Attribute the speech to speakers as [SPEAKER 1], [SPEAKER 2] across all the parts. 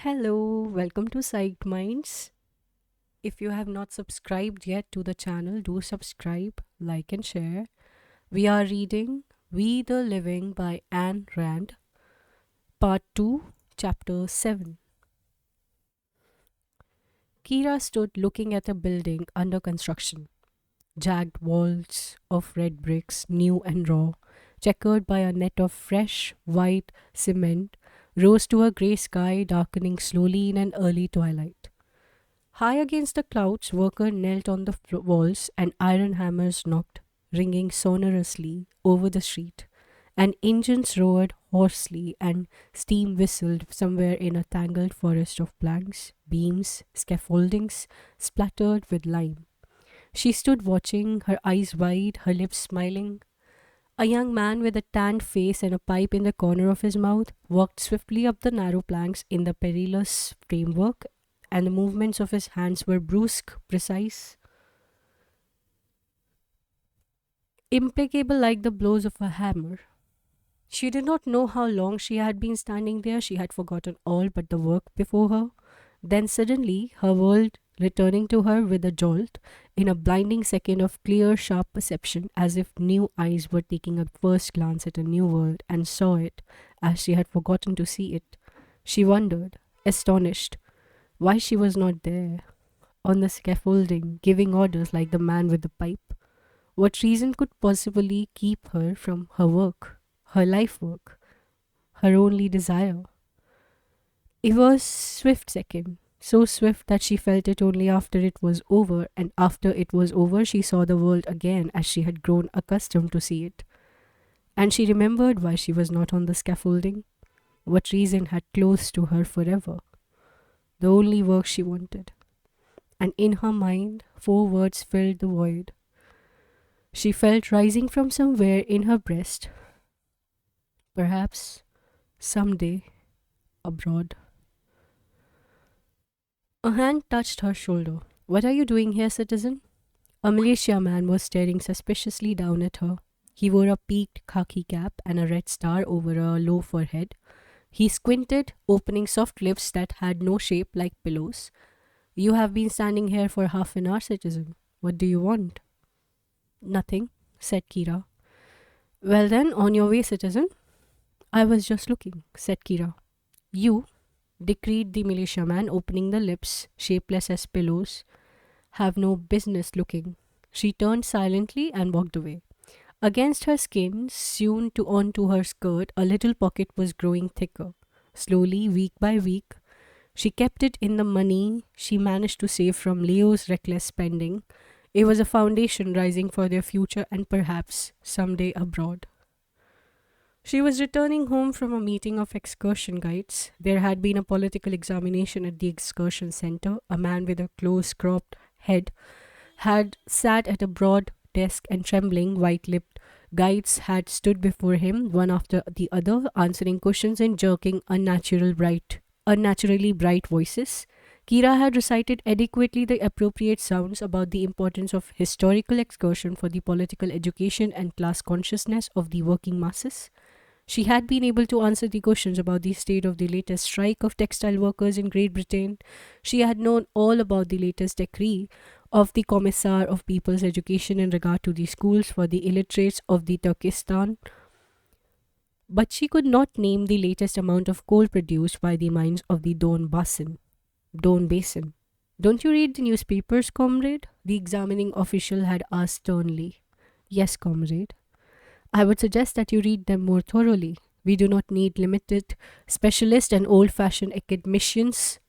[SPEAKER 1] Hello, welcome to Psyched Minds. If you have not subscribed yet to the channel, do subscribe, like, and share. We are reading We the Living by Anne Rand, Part 2, Chapter 7. Kira stood looking at a building under construction. Jagged walls of red bricks, new and raw, checkered by a net of fresh, white cement, rose to a grey sky darkening slowly in an early twilight. High against the clouds, workers knelt on the walls and iron hammers knocked, ringing sonorously over the street. And engines roared hoarsely and steam whistled somewhere in a tangled forest of planks, beams, scaffoldings, splattered with lime. She stood watching, her eyes wide, her lips smiling. A young man with a tanned face and a pipe in the corner of his mouth walked swiftly up the narrow planks in the perilous framework, and the movements of his hands were brusque, precise, impeccable like the blows of a hammer. She did not know how long she had been standing there. She had forgotten all but the work before her. Then suddenly, her world returning to her with a jolt, in a blinding second of clear, sharp perception, as if new eyes were taking a first glance at a new world and saw it as she had forgotten to see it. She wondered, astonished, why she was not there, on the scaffolding, giving orders like the man with the pipe. What reason could possibly keep her from her work, her life work, her only desire? It was swift second, so swift that she felt it only after it was over, and after it was over she saw the world again as she had grown accustomed to see it. And she remembered why she was not on the scaffolding, what reason had closed to her forever, the only work she wanted. And in her mind, four words filled the void. She felt rising from somewhere in her breast, perhaps someday abroad. A hand touched her shoulder. What are you doing here, citizen? A militia man was staring suspiciously down at her. He wore a peaked khaki cap and a red star over a low forehead. He squinted, opening soft lips that had no shape like pillows. You have been standing here for half an hour, citizen. What do you want? Nothing, said Kira. Well then, on your way, citizen. I was just looking, said Kira. You, decreed the militiaman, opening the lips, shapeless as pillows, have no business looking. She turned silently and walked away. Against her skin, sewn to onto her skirt, a little pocket was growing thicker. Slowly, week by week, she kept it in the money she managed to save from Leo's reckless spending. It was a foundation rising for their future and perhaps someday abroad. She was returning home from a meeting of excursion guides. There had been a political examination at the excursion center. A man with a close cropped head had sat at a broad desk, and trembling, white lipped guides had stood before him, one after the other, answering questions in jerking, unnaturally bright voices. Kira had recited adequately the appropriate sounds about the importance of historical excursion for the political education and class consciousness of the working masses. She had been able to answer the questions about the state of the latest strike of textile workers in Great Britain. She had known all about the latest decree of the Commissar of People's Education in regard to the schools for the illiterates of the Turkestan, but she could not name the latest amount of coal produced by the mines of the Don Basin. Don't you read the newspapers, comrade? The examining official had asked sternly. Yes, comrade. I would suggest that you read them more thoroughly. We do not need limited specialists and old fashioned academicians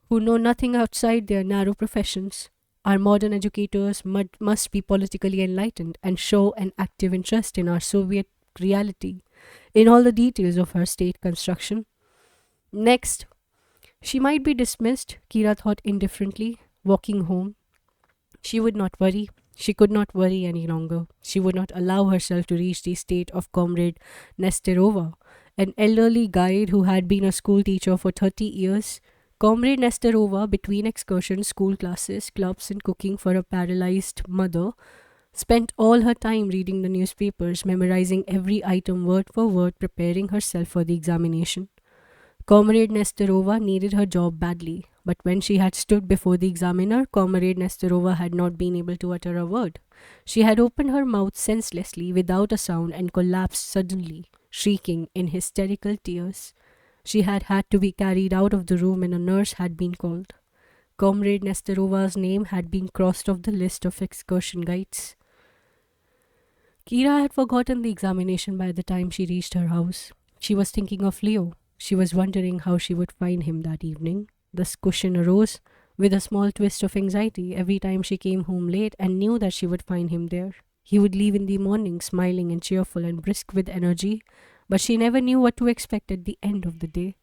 [SPEAKER 1] who know nothing outside their narrow professions. Our modern educators must be politically enlightened and show an active interest in our Soviet reality, in all the details of our state construction. Next, she might be dismissed, Kira thought indifferently, walking home. She would not worry. She could not worry any longer. She would not allow herself to reach the state of Comrade Nesterova, an elderly guide who had been a school teacher for 30 years. Comrade Nesterova, between excursions, school classes, clubs, and cooking for a paralyzed mother, spent all her time reading the newspapers, memorizing every item word for word, preparing herself for the examination. Comrade Nesterova needed her job badly, but when she had stood before the examiner, Comrade Nesterova had not been able to utter a word. She had opened her mouth senselessly without a sound and collapsed suddenly, shrieking in hysterical tears. She had had to be carried out of the room and a nurse had been called. Comrade Nesterova's name had been crossed off the list of excursion guides. Kira had forgotten the examination by the time she reached her house. She was thinking of Leo. She was wondering how she would find him that evening. The question arose with a small twist of anxiety every time she came home late and knew that she would find him there. He would leave in the morning smiling and cheerful and brisk with energy, but she never knew what to expect at the end of the day.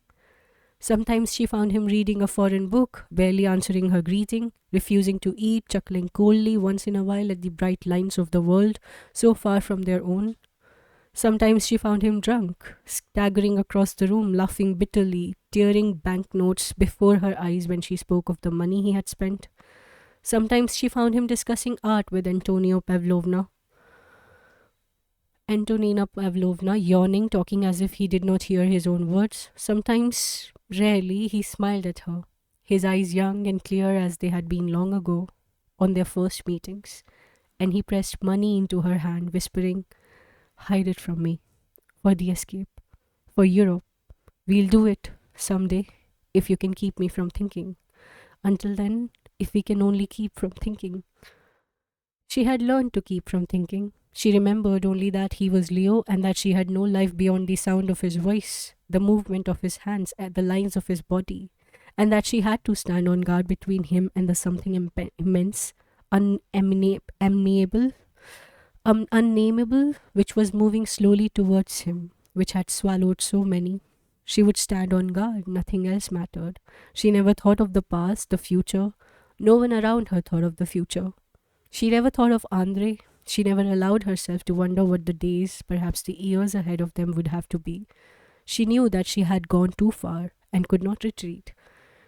[SPEAKER 1] Sometimes she found him reading a foreign book, barely answering her greeting, refusing to eat, chuckling coldly once in a while at the bright lines of the world so far from their own. Sometimes she found him drunk, staggering across the room, laughing bitterly, tearing banknotes before her eyes when she spoke of the money he had spent. Sometimes she found him discussing art with Antonina Pavlovna, yawning, talking as if he did not hear his own words. Sometimes, rarely, he smiled at her, his eyes young and clear as they had been long ago, on their first meetings, and he pressed money into her hand, whispering, "Hide it from me, for the escape, for Europe. We'll do it someday, if you can keep me from thinking. Until then, if we can only keep from thinking." She had learned to keep from thinking. She remembered only that he was Leo and that she had no life beyond the sound of his voice, the movement of his hands, and the lines of his body, and that she had to stand on guard between him and the something immense, unnameable, unnameable, which was moving slowly towards him, which had swallowed so many. She would stand on guard, nothing else mattered. She never thought of the past, the future. No one around her thought of the future. She never thought of Andre. She never allowed herself to wonder what the days, perhaps the years ahead of them would have to be. She knew that she had gone too far and could not retreat.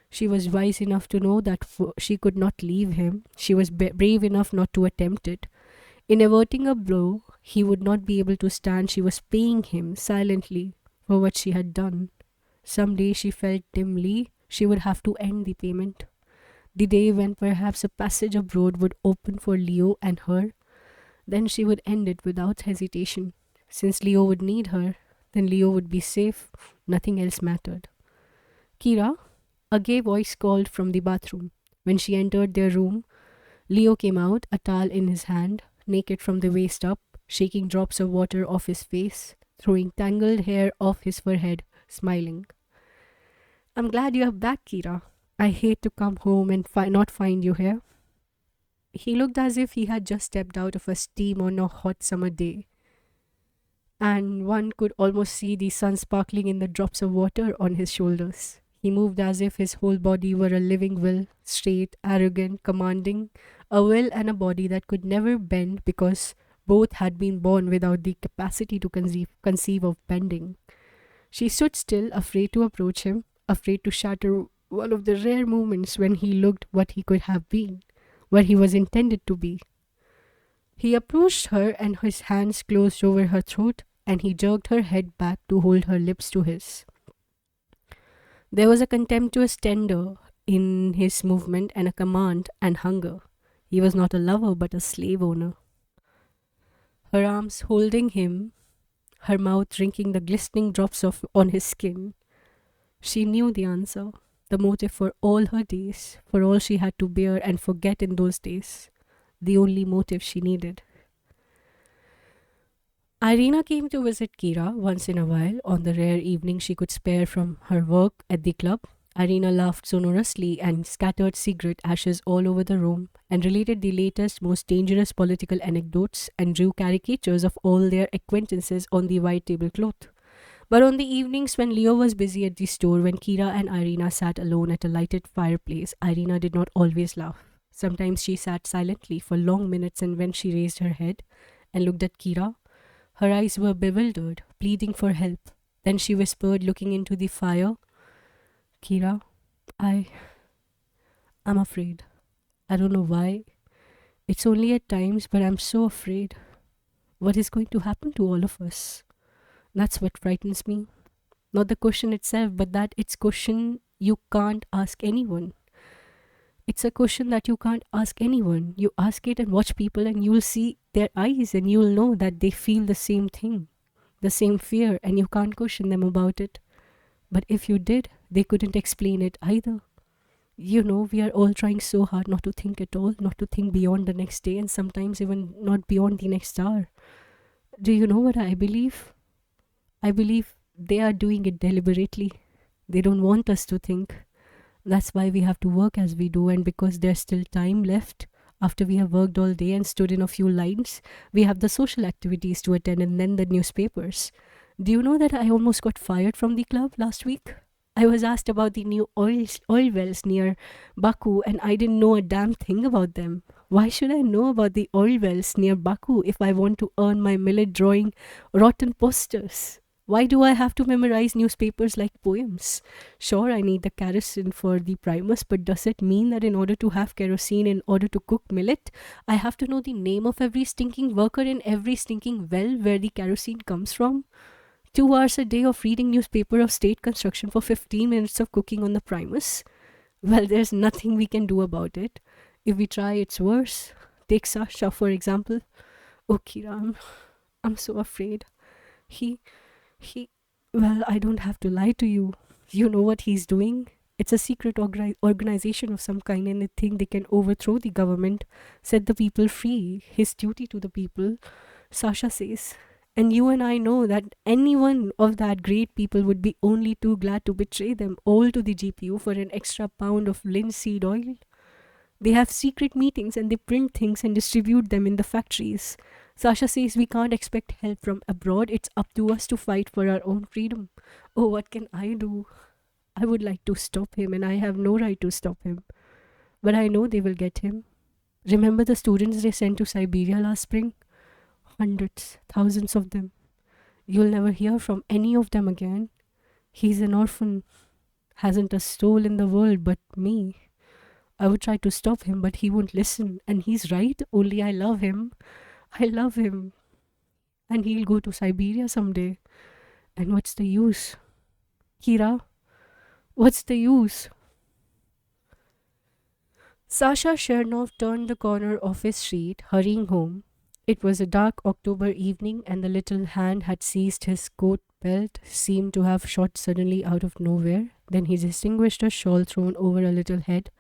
[SPEAKER 1] She was wise enough to know that she could not leave him. She was brave enough not to attempt it. In averting a blow he would not be able to stand, she was paying him silently for what she had done. Some day, she felt dimly, she would have to end the payment. The day when perhaps a passage abroad would open for Leo and her. Then she would end it without hesitation. Since Leo would need her, then Leo would be safe. Nothing else mattered. "Kira," a gay voice called from the bathroom. When she entered their room, Leo came out, a towel in his hand, naked from the waist up, shaking drops of water off his face, throwing tangled hair off his forehead, smiling. "I'm glad you're back, Kira. I hate to come home and not find you here." He looked as if he had just stepped out of a steam on a hot summer day, and one could almost see the sun sparkling in the drops of water on his shoulders. He moved as if his whole body were a living will, straight, arrogant, commanding, a will and a body that could never bend because both had been born without the capacity to conceive of bending. She stood still, afraid to approach him, afraid to shatter one of the rare moments when he looked what he could have been, what he was intended to be. He approached her and his hands closed over her throat and he jerked her head back to hold her lips to his. There was a contemptuous tender in his movement and a command and hunger. He was not a lover but a slave owner. Her arms holding him, her mouth drinking the glistening drops on his skin. She knew the answer, the motive for all her days, for all she had to bear and forget in those days, the only motive she needed. Irina came to visit Kira once in a while on the rare evening she could spare from her work at the club. Irina laughed sonorously and scattered cigarette ashes all over the room and related the latest, most dangerous political anecdotes and drew caricatures of all their acquaintances on the white tablecloth. But on the evenings when Leo was busy at the store, when Kira and Irina sat alone at a lighted fireplace, Irina did not always laugh. Sometimes she sat silently for long minutes, and when she raised her head and looked at Kira, her eyes were bewildered, pleading for help. Then she whispered, looking into the fire, "Kira, I'm afraid. I don't know why. It's only at times, but I'm so afraid. What is going to happen to all of us? That's what frightens me." Not the question itself, but that it's question you can't ask anyone. It's a question that you can't ask anyone. You ask it and watch people, and you'll see their eyes, and you'll know that they feel the same thing, the same fear, and you can't question them about it. But if you did, they couldn't explain it either. We are all trying so hard not to think at all, not to think beyond the next day, and sometimes even not beyond the next hour. Do you know what I believe? I believe they are doing it deliberately. They don't want us to think. That's why we have to work as we do, and because there's still time left after we have worked all day and stood in a few lines, we have the social activities to attend and then the newspapers. Do you know that I almost got fired from the club last week? I was asked about the new oil wells near Baku, and I didn't know a damn thing about them. Why should I know about the oil wells near Baku if I want to earn my millet drawing rotten posters? Why do I have to memorize newspapers like poems? Sure, I need the kerosene for the primus, but does it mean that in order to have kerosene, in order to cook millet, I have to know the name of every stinking worker in every stinking well where the kerosene comes from? 2 hours a day of reading newspaper of state construction for 15 minutes of cooking on the primus? Well, there's nothing we can do about it. If we try, it's worse. Take Sasha, for example. Oh, Kira, I'm so afraid. He he, well, I don't have to lie to you. You know what he's doing? It's a secret organization of some kind, and they think they can overthrow the government, set the people free, his duty to the people, Sasha says. And you and I know that any one of that great people would be only too glad to betray them all to the GPU for an extra pound of linseed oil. They have secret meetings and they print things and distribute them in the factories. Sasha says we can't expect help from abroad. It's up to us to fight for our own freedom. Oh, what can I do? I would like to stop him, and I have no right to stop him. But I know they will get him. Remember the students they sent to Siberia last spring? Hundreds, thousands of them. You'll never hear from any of them again. He's an orphan, hasn't a soul in the world but me. I would try to stop him, but he won't listen. And he's right, only I love him. I love him. And he'll go to Siberia someday. And what's the use? Kira, what's the use? Sasha Chernov turned the corner of his street, hurrying home. It was a dark October evening, and the little hand had seized his coat belt seemed to have shot suddenly out of nowhere. Then he distinguished a shawl thrown over a little head,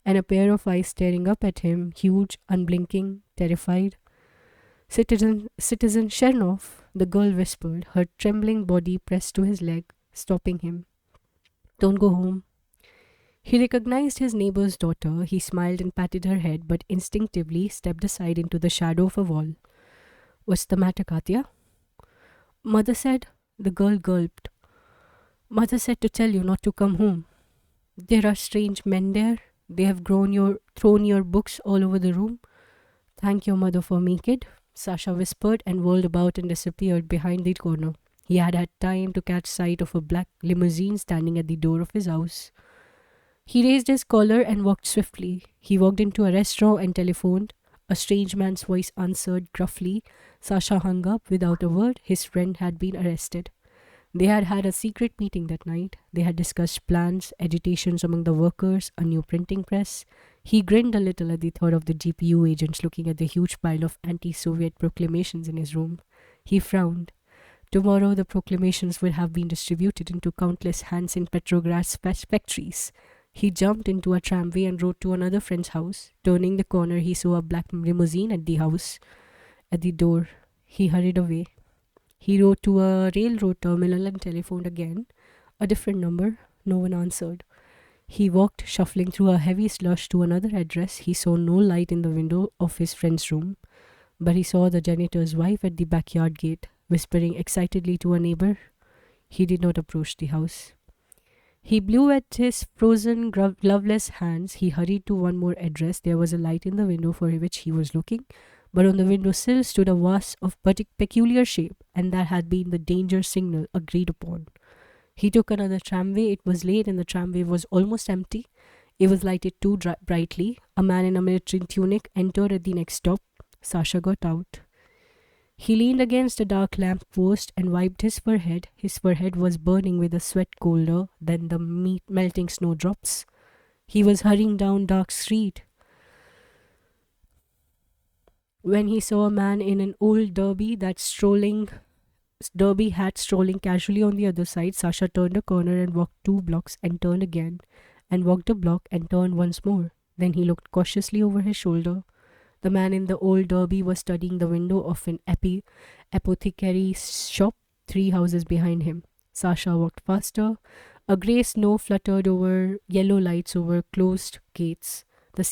[SPEAKER 1] and a pair of eyes staring up at him, huge, unblinking, terrified. Citizen Chernov, the girl whispered, her trembling body pressed to his leg, stopping him. Don't go home. He recognized his neighbor's daughter. He smiled and patted her head, but instinctively stepped aside into the shadow of a wall. What's the matter, Katya? Mother said, the girl gulped. Mother said to tell you not to come home. There are strange men there. They have thrown your books all over the room. Thank your mother for me, kid, Sasha whispered and whirled about and disappeared behind the corner. He had had time to catch sight of a black limousine standing at the door of his house. He raised his collar and walked swiftly. He walked into a restaurant and telephoned. A strange man's voice answered gruffly. Sasha hung up without a word. His friend had been arrested. They had had a secret meeting that night. They had discussed plans, agitations among the workers, a new printing press. He grinned a little at the thought of the GPU agents looking at the huge pile of anti-Soviet proclamations in his room. He frowned. Tomorrow the proclamations would have been distributed into countless hands in Petrograd's factories. He jumped into a tramway and rode to another friend's house. Turning the corner, he saw a black limousine at the house. At the door, he hurried away. He rode to a railroad terminal and telephoned again. A different number. No one answered. He walked, shuffling through a heavy slush to another address. He saw no light in the window of his friend's room, but he saw the janitor's wife at the backyard gate, whispering excitedly to a neighbor. He did not approach the house. He blew at his frozen, gloveless hands. He hurried to one more address. There was a light in the window for which he was looking, but on the windowsill stood a vase of peculiar shape, and that had been the danger signal agreed upon. He took another tramway. It was late, and the tramway was almost empty. It was lighted too brightly. A man in a military tunic entered at the next stop. Sasha got out. He leaned against a dark lamp post and wiped his forehead. His forehead was burning with a sweat colder than the melting snowdrops. He was hurrying down dark street when he saw a man in an old derby hat strolling casually on the other side. Sasha turned a corner and walked 2 blocks and turned again, and walked a block and turned once more. Then he looked cautiously over his shoulder. The man in the old derby was studying the window of an apothecary's shop 3 houses behind him. Sasha walked faster. A grey snow fluttered over yellow lights over closed gates. The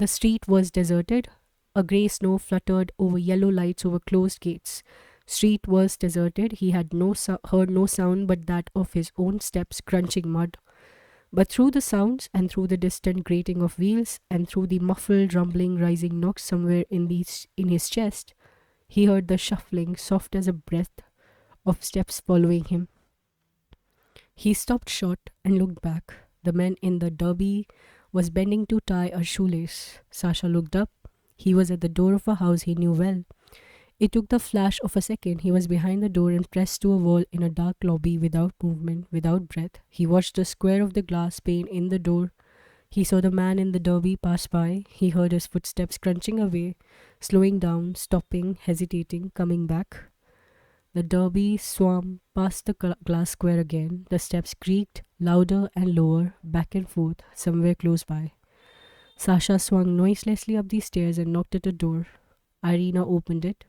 [SPEAKER 1] street was deserted. A grey snow fluttered over yellow lights over closed gates. Street was deserted. He had heard no sound but that of his own steps crunching mud. But through the sounds, and through the distant grating of wheels, and through the muffled rumbling rising knocks somewhere in his chest, he heard the shuffling, soft as a breath, of steps following him. He stopped short and looked back. The man in the derby was bending to tie a shoelace. Sasha looked up. He was at the door of a house he knew well. It took the flash of a second. He was behind the door and pressed to a wall in a dark lobby without movement, without breath. He watched the square of the glass pane in the door. He saw the man in the derby pass by. He heard his footsteps crunching away, slowing down, stopping, hesitating, coming back. The derby swam past the glass square again. The steps creaked, louder and lower, back and forth, somewhere close by. Sasha swung noiselessly up the stairs and knocked at a door. Irina opened it.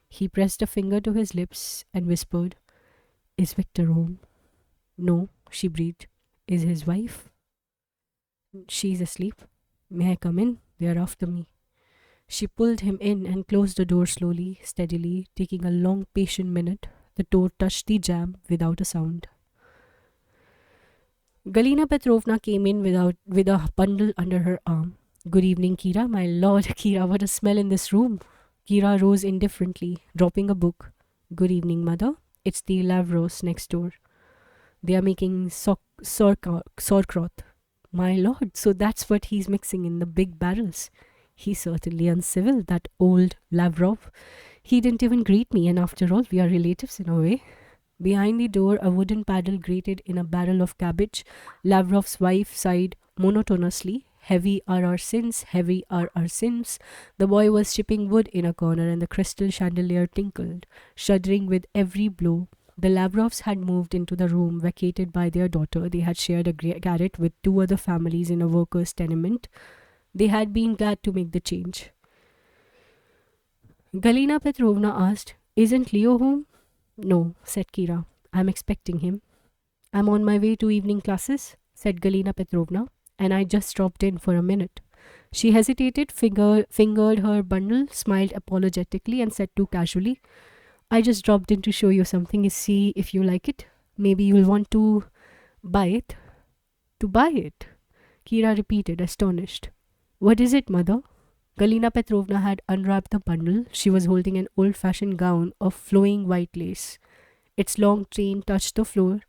[SPEAKER 1] He pressed a finger to his lips and whispered, "Is Victor home?" "No," she breathed. "Is his wife?" "She's asleep." "May I come in? They are after me." She pulled him in and closed the door slowly, steadily, taking a long, patient minute. The door touched the jamb without a sound. Galina Petrovna came in with a bundle under her arm. "Good evening, Kira." "My lord, Kira, what a smell in this room." Kira rose indifferently, dropping a book. "Good evening, mother. It's the Lavros next door. They are making sauerkraut." "My lord, so that's what he's mixing in the big barrels." "He's certainly uncivil, that old Lavrov. He didn't even greet me, and after all, we are relatives in a way." Behind the door, a wooden paddle grated in a barrel of cabbage. Lavrov's wife sighed monotonously. "Heavy are our sins, heavy are our sins." The boy was chipping wood in a corner, and the crystal chandelier tinkled, shuddering with every blow. The Lavrovs had moved into the room vacated by their daughter. They had shared a garret with 2 other families in a workers' tenement. They had been glad to make the change. Galina Petrovna asked, "Isn't Leo home?" "No," said Kira. "I'm expecting him." "I'm on my way to evening classes," said Galina Petrovna, "and I just dropped in for a minute." She hesitated, fingered her bundle, smiled apologetically, and said too casually, "I just dropped in to show you something, see if you like it. Maybe you'll want to buy it." "To buy it?" Kira repeated, astonished. "What is it, mother?" Galina Petrovna had unwrapped the bundle. She was holding an old-fashioned gown of flowing white lace. Its long train touched the floor.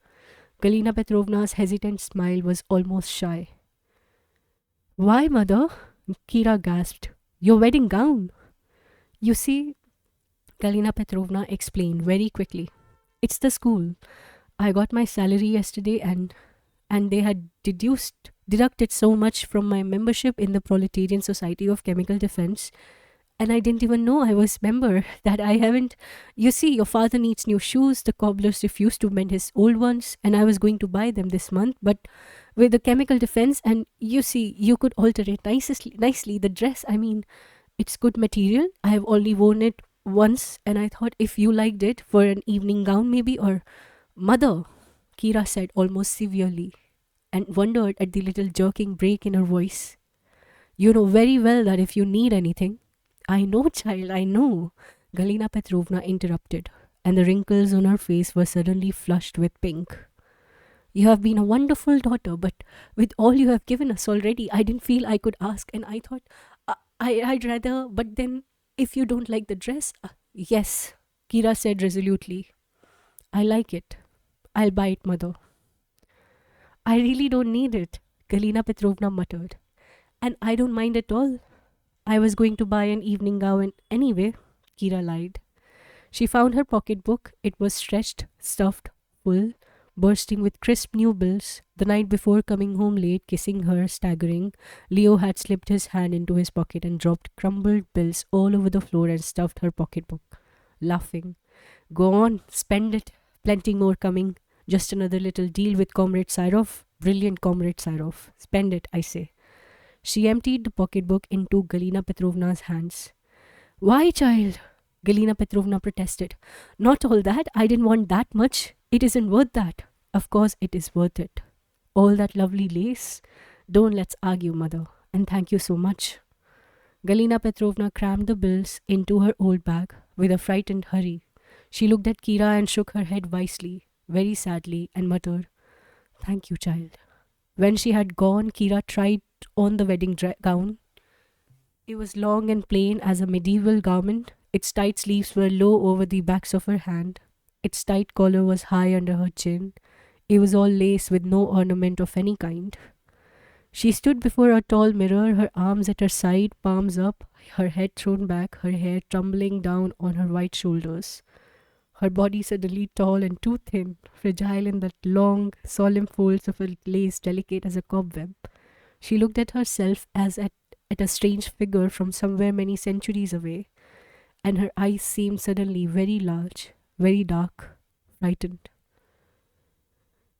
[SPEAKER 1] Galina Petrovna's hesitant smile was almost shy. "Why, mother?" Kira gasped. "Your wedding gown." "You see," Galina Petrovna explained very quickly, "it's the school. I got my salary yesterday and they had deducted so much from my membership in the Proletarian Society of Chemical Defense, and I didn't even know I was member, that I haven't. You see, your father needs new shoes. The cobblers refused to mend his old ones, and I was going to buy them this month, but with the chemical defense, and you see, you could alter it nicely. The dress, I mean, it's good material. I have only worn it once, and I thought if you liked it for an evening gown, maybe, or..." "Mother," Kira said almost severely, and wondered at the little jerking break in her voice. "You know very well that if you need anything..." "I know, child, I know," Galina Petrovna interrupted, and the wrinkles on her face were suddenly flushed with pink. "You have been a wonderful daughter, but with all you have given us already, I didn't feel I could ask, and I thought I'd rather, but then if you don't like the dress..." "Yes," Kira said resolutely. "I like it. I'll buy it, mother." "I really don't need it," Galina Petrovna muttered. "And I don't mind at all. I was going to buy an evening gown anyway," Kira lied. She found her pocketbook. It was stretched, stuffed, full, bursting with crisp new bills. The night before, coming home late, kissing her, staggering, Leo had slipped his hand into his pocket and dropped crumbled bills all over the floor and stuffed her pocketbook, laughing. Go on, spend it. Plenty more coming. Just another little deal with Comrade Syrov. Brilliant, Comrade Syrov. Spend it, I say. She emptied the pocketbook into Galina Petrovna's hands. Why, child? Galina Petrovna protested. Not all that. I didn't want that much. It isn't worth that. Of course it is worth it. All that lovely lace. Don't let's argue, mother. And thank you so much. Galina Petrovna crammed the bills into her old bag with a frightened hurry. She looked at Kira and shook her head wisely, very sadly, and muttered, Thank you, child. When she had gone, Kira tried on the wedding gown. It was long and plain as a medieval garment. Its tight sleeves were low over the backs of her hand. Its tight collar was high under her chin. It was all lace with no ornament of any kind. She stood before a tall mirror, her arms at her side, palms up, her head thrown back, her hair tumbling down on her white shoulders. Her body suddenly tall and too thin, fragile in the long, solemn folds of a lace delicate as a cobweb. She looked at herself as at a strange figure from somewhere many centuries away, and her eyes seemed suddenly very large, very dark, frightened.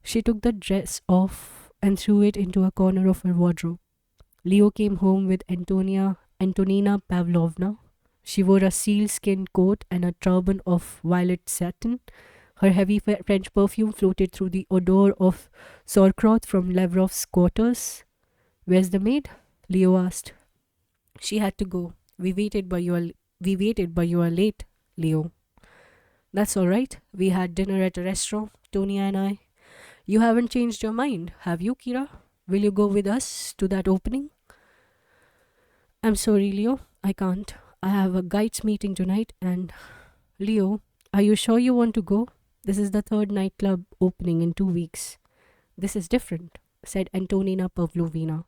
[SPEAKER 1] She took the dress off and threw it into a corner of her wardrobe. Leo came home with Antonina Pavlovna. She wore a sealskin coat and a turban of violet satin. Her heavy French perfume floated through the odor of sauerkraut from Lavrov's quarters. Where's the maid? Leo asked. She had to go. We waited, but you are late, Leo. That's all right. We had dinner at a restaurant, Tonya and I. You haven't changed your mind, have you, Kira? Will you go with us to that opening? I'm sorry, Leo. I can't. I have a guides meeting tonight and... Leo, are you sure you want to go? This is the third nightclub opening in 2 weeks. This is different, said Antonina Pavlovna.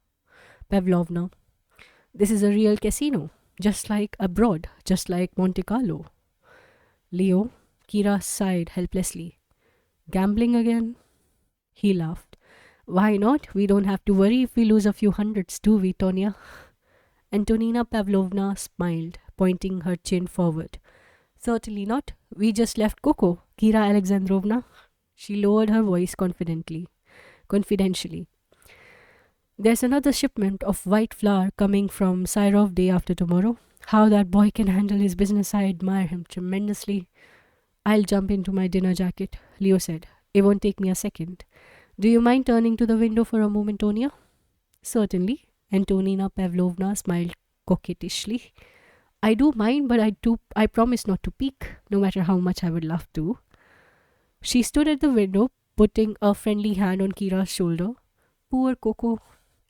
[SPEAKER 1] This is a real casino, just like abroad, just like Monte Carlo. Leo, Kira sighed helplessly. Gambling again? He laughed. Why not? We don't have to worry if we lose a few hundreds, do we, Tonya? Antonina Pavlovna smiled, pointing her chin forward. Certainly not. We just left Coco, Kira Alexandrovna. She lowered her voice confidentially. There's another shipment of white flour coming from Syrov day after tomorrow. How that boy can handle his business, I admire him tremendously. I'll jump into my dinner jacket, Leo said. It won't take me a second. Do you mind turning to the window for a moment, Tonya? Certainly. Antonina Pavlovna smiled coquettishly. I do mind, but I promise not to peek, no matter how much I would love to. She stood at the window, putting a friendly hand on Kira's shoulder. Poor Coco,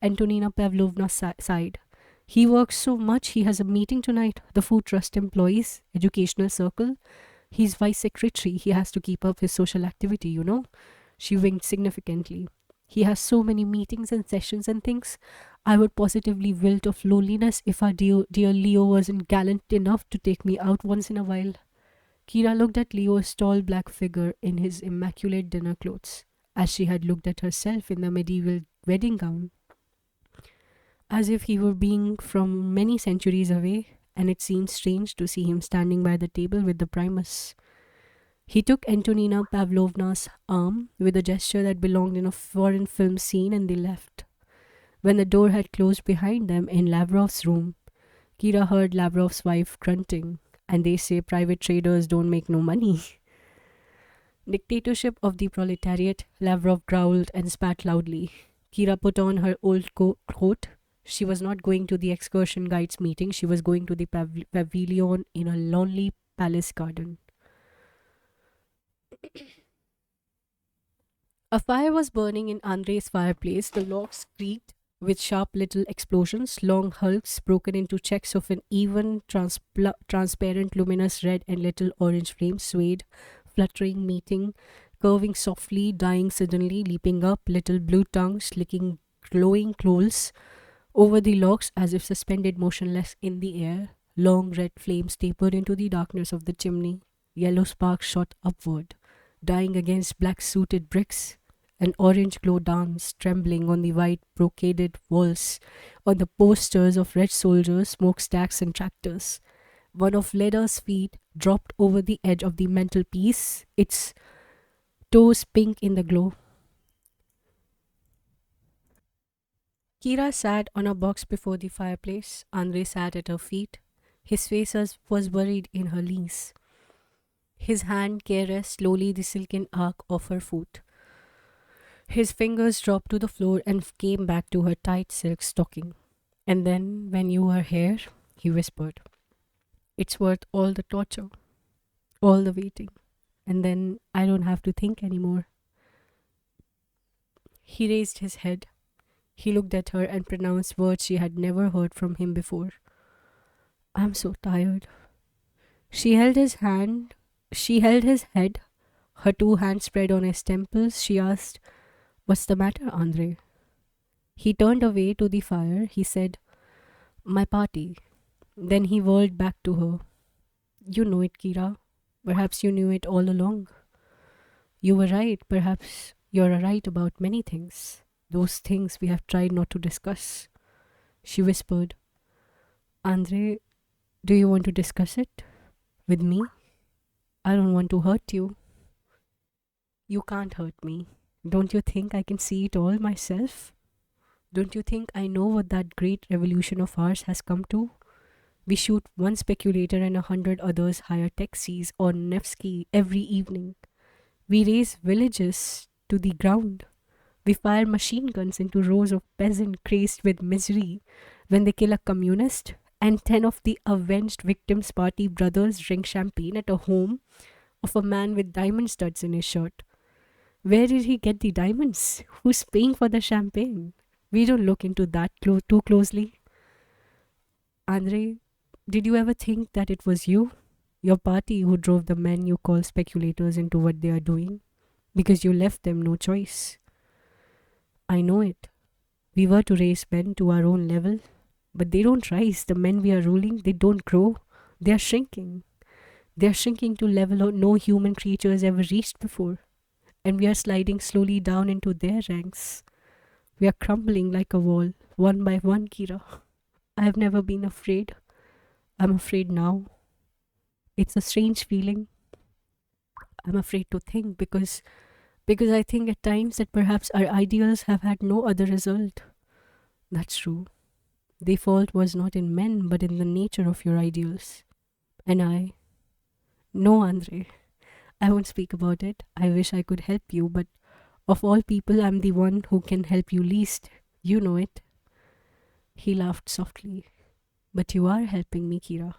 [SPEAKER 1] Antonina Pavlovna sighed. He works so much. He has a meeting tonight. The food trust employees, educational circle. He's vice secretary. He has to keep up his social activity, you know. She winked significantly. He has so many meetings and sessions and things. I would positively wilt of loneliness if our dear Leo wasn't gallant enough to take me out once in a while. Kira looked at Leo's tall black figure in his immaculate dinner clothes, as she had looked at herself in the medieval wedding gown, as if he were being from many centuries away, and it seemed strange to see him standing by the table with the Primus. He took Antonina Pavlovna's arm with a gesture that belonged in a foreign film scene, and they left. When the door had closed behind them in Lavrov's room, Kira heard Lavrov's wife grunting, and they say private traders don't make no money. Dictatorship of the proletariat, Lavrov growled and spat loudly. Kira put on her old coat. She was not going to the excursion guides meeting. She was going to the pavilion in a lonely palace garden. A fire was burning in Andrei's fireplace. The logs creaked with sharp little explosions. Long hulks broken into checks of an even, transparent, luminous red and little orange flame swayed, fluttering, meeting, curving softly, dying suddenly, leaping up, little blue tongues licking glowing coals over the logs as if suspended motionless in the air. Long red flames tapered into the darkness of the chimney. Yellow sparks shot upward, dying against black suited bricks. An orange glow danced, trembling on the white brocaded walls, on the posters of red soldiers, smokestacks, and tractors. One of Leda's feet dropped over the edge of the mantelpiece, its toes pink in the glow. Kira sat on a box before the fireplace. Andre sat at her feet. His face was buried in her knees. His hand caressed slowly the silken arc of her foot. His fingers dropped to the floor and came back to her tight silk stocking. And then, when you were here, he whispered, it's worth all the torture, all the waiting. And then I don't have to think anymore. He raised his head. He looked at her and pronounced words she had never heard from him before. I'm so tired. She held his hand. She held his head, her two hands spread on his temples. She asked, what's the matter, Andre? He turned away to the fire. He said, my party. Then he whirled back to her. You know it, Kira. Perhaps you knew it all along. You were right. Perhaps you're right about many things. Those things we have tried not to discuss. She whispered, Andre, do you want to discuss it? With me? I don't want to hurt you. You can't hurt me. Don't you think I can see it all myself? Don't you think I know what that great revolution of ours has come to? We shoot one speculator and 100 others hire taxis on Nevsky every evening. We raise villages to the ground. We fire machine guns into rows of peasants crazed with misery when they kill a communist, and 10 of the avenged victims' party brothers drink champagne at a home of a man with diamond studs in his shirt. Where did he get the diamonds? Who's paying for the champagne? We don't look into that too closely. Andre, did you ever think that it was you, your party, who drove the men you call speculators into what they are doing? Because you left them no choice. I know it. We were to raise men to our own level, but they don't rise. The men we are ruling, they don't grow. They are shrinking. They are shrinking to level no human creatures ever reached before. And we are sliding slowly down into their ranks. We are crumbling like a wall, one by one, Kira. I have never been afraid. I'm afraid now. It's a strange feeling. I'm afraid to think because I think at times that perhaps our ideals have had no other result. That's true. The fault was not in men but in the nature of your ideals. And I. No, Andre. I won't speak about it. I wish I could help you, but of all people, I'm the one who can help you least. You know it. He laughed softly. But you are helping me, Kira.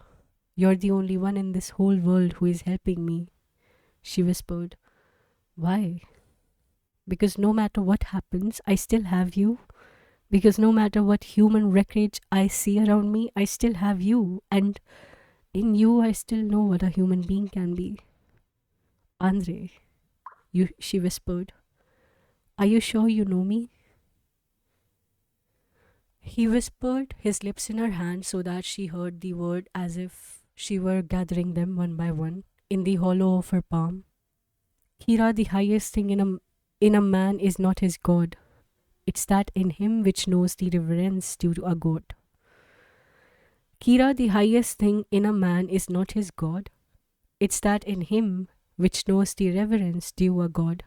[SPEAKER 1] You're the only one in this whole world who is helping me. She whispered. Why? Because no matter what happens, I still have you. Because no matter what human wreckage I see around me, I still have you. And in you, I still know what a human being can be. Andre, she whispered. Are you sure you know me? He whispered, his lips in her hand so that she heard the word as if she were gathering them one by one in the hollow of her palm. Kira, the highest thing in a man is not his God. It's that in him which knows the reverence due to a God. Kira, the highest thing in a man is not his God. It's that in him which knows the reverence due a God.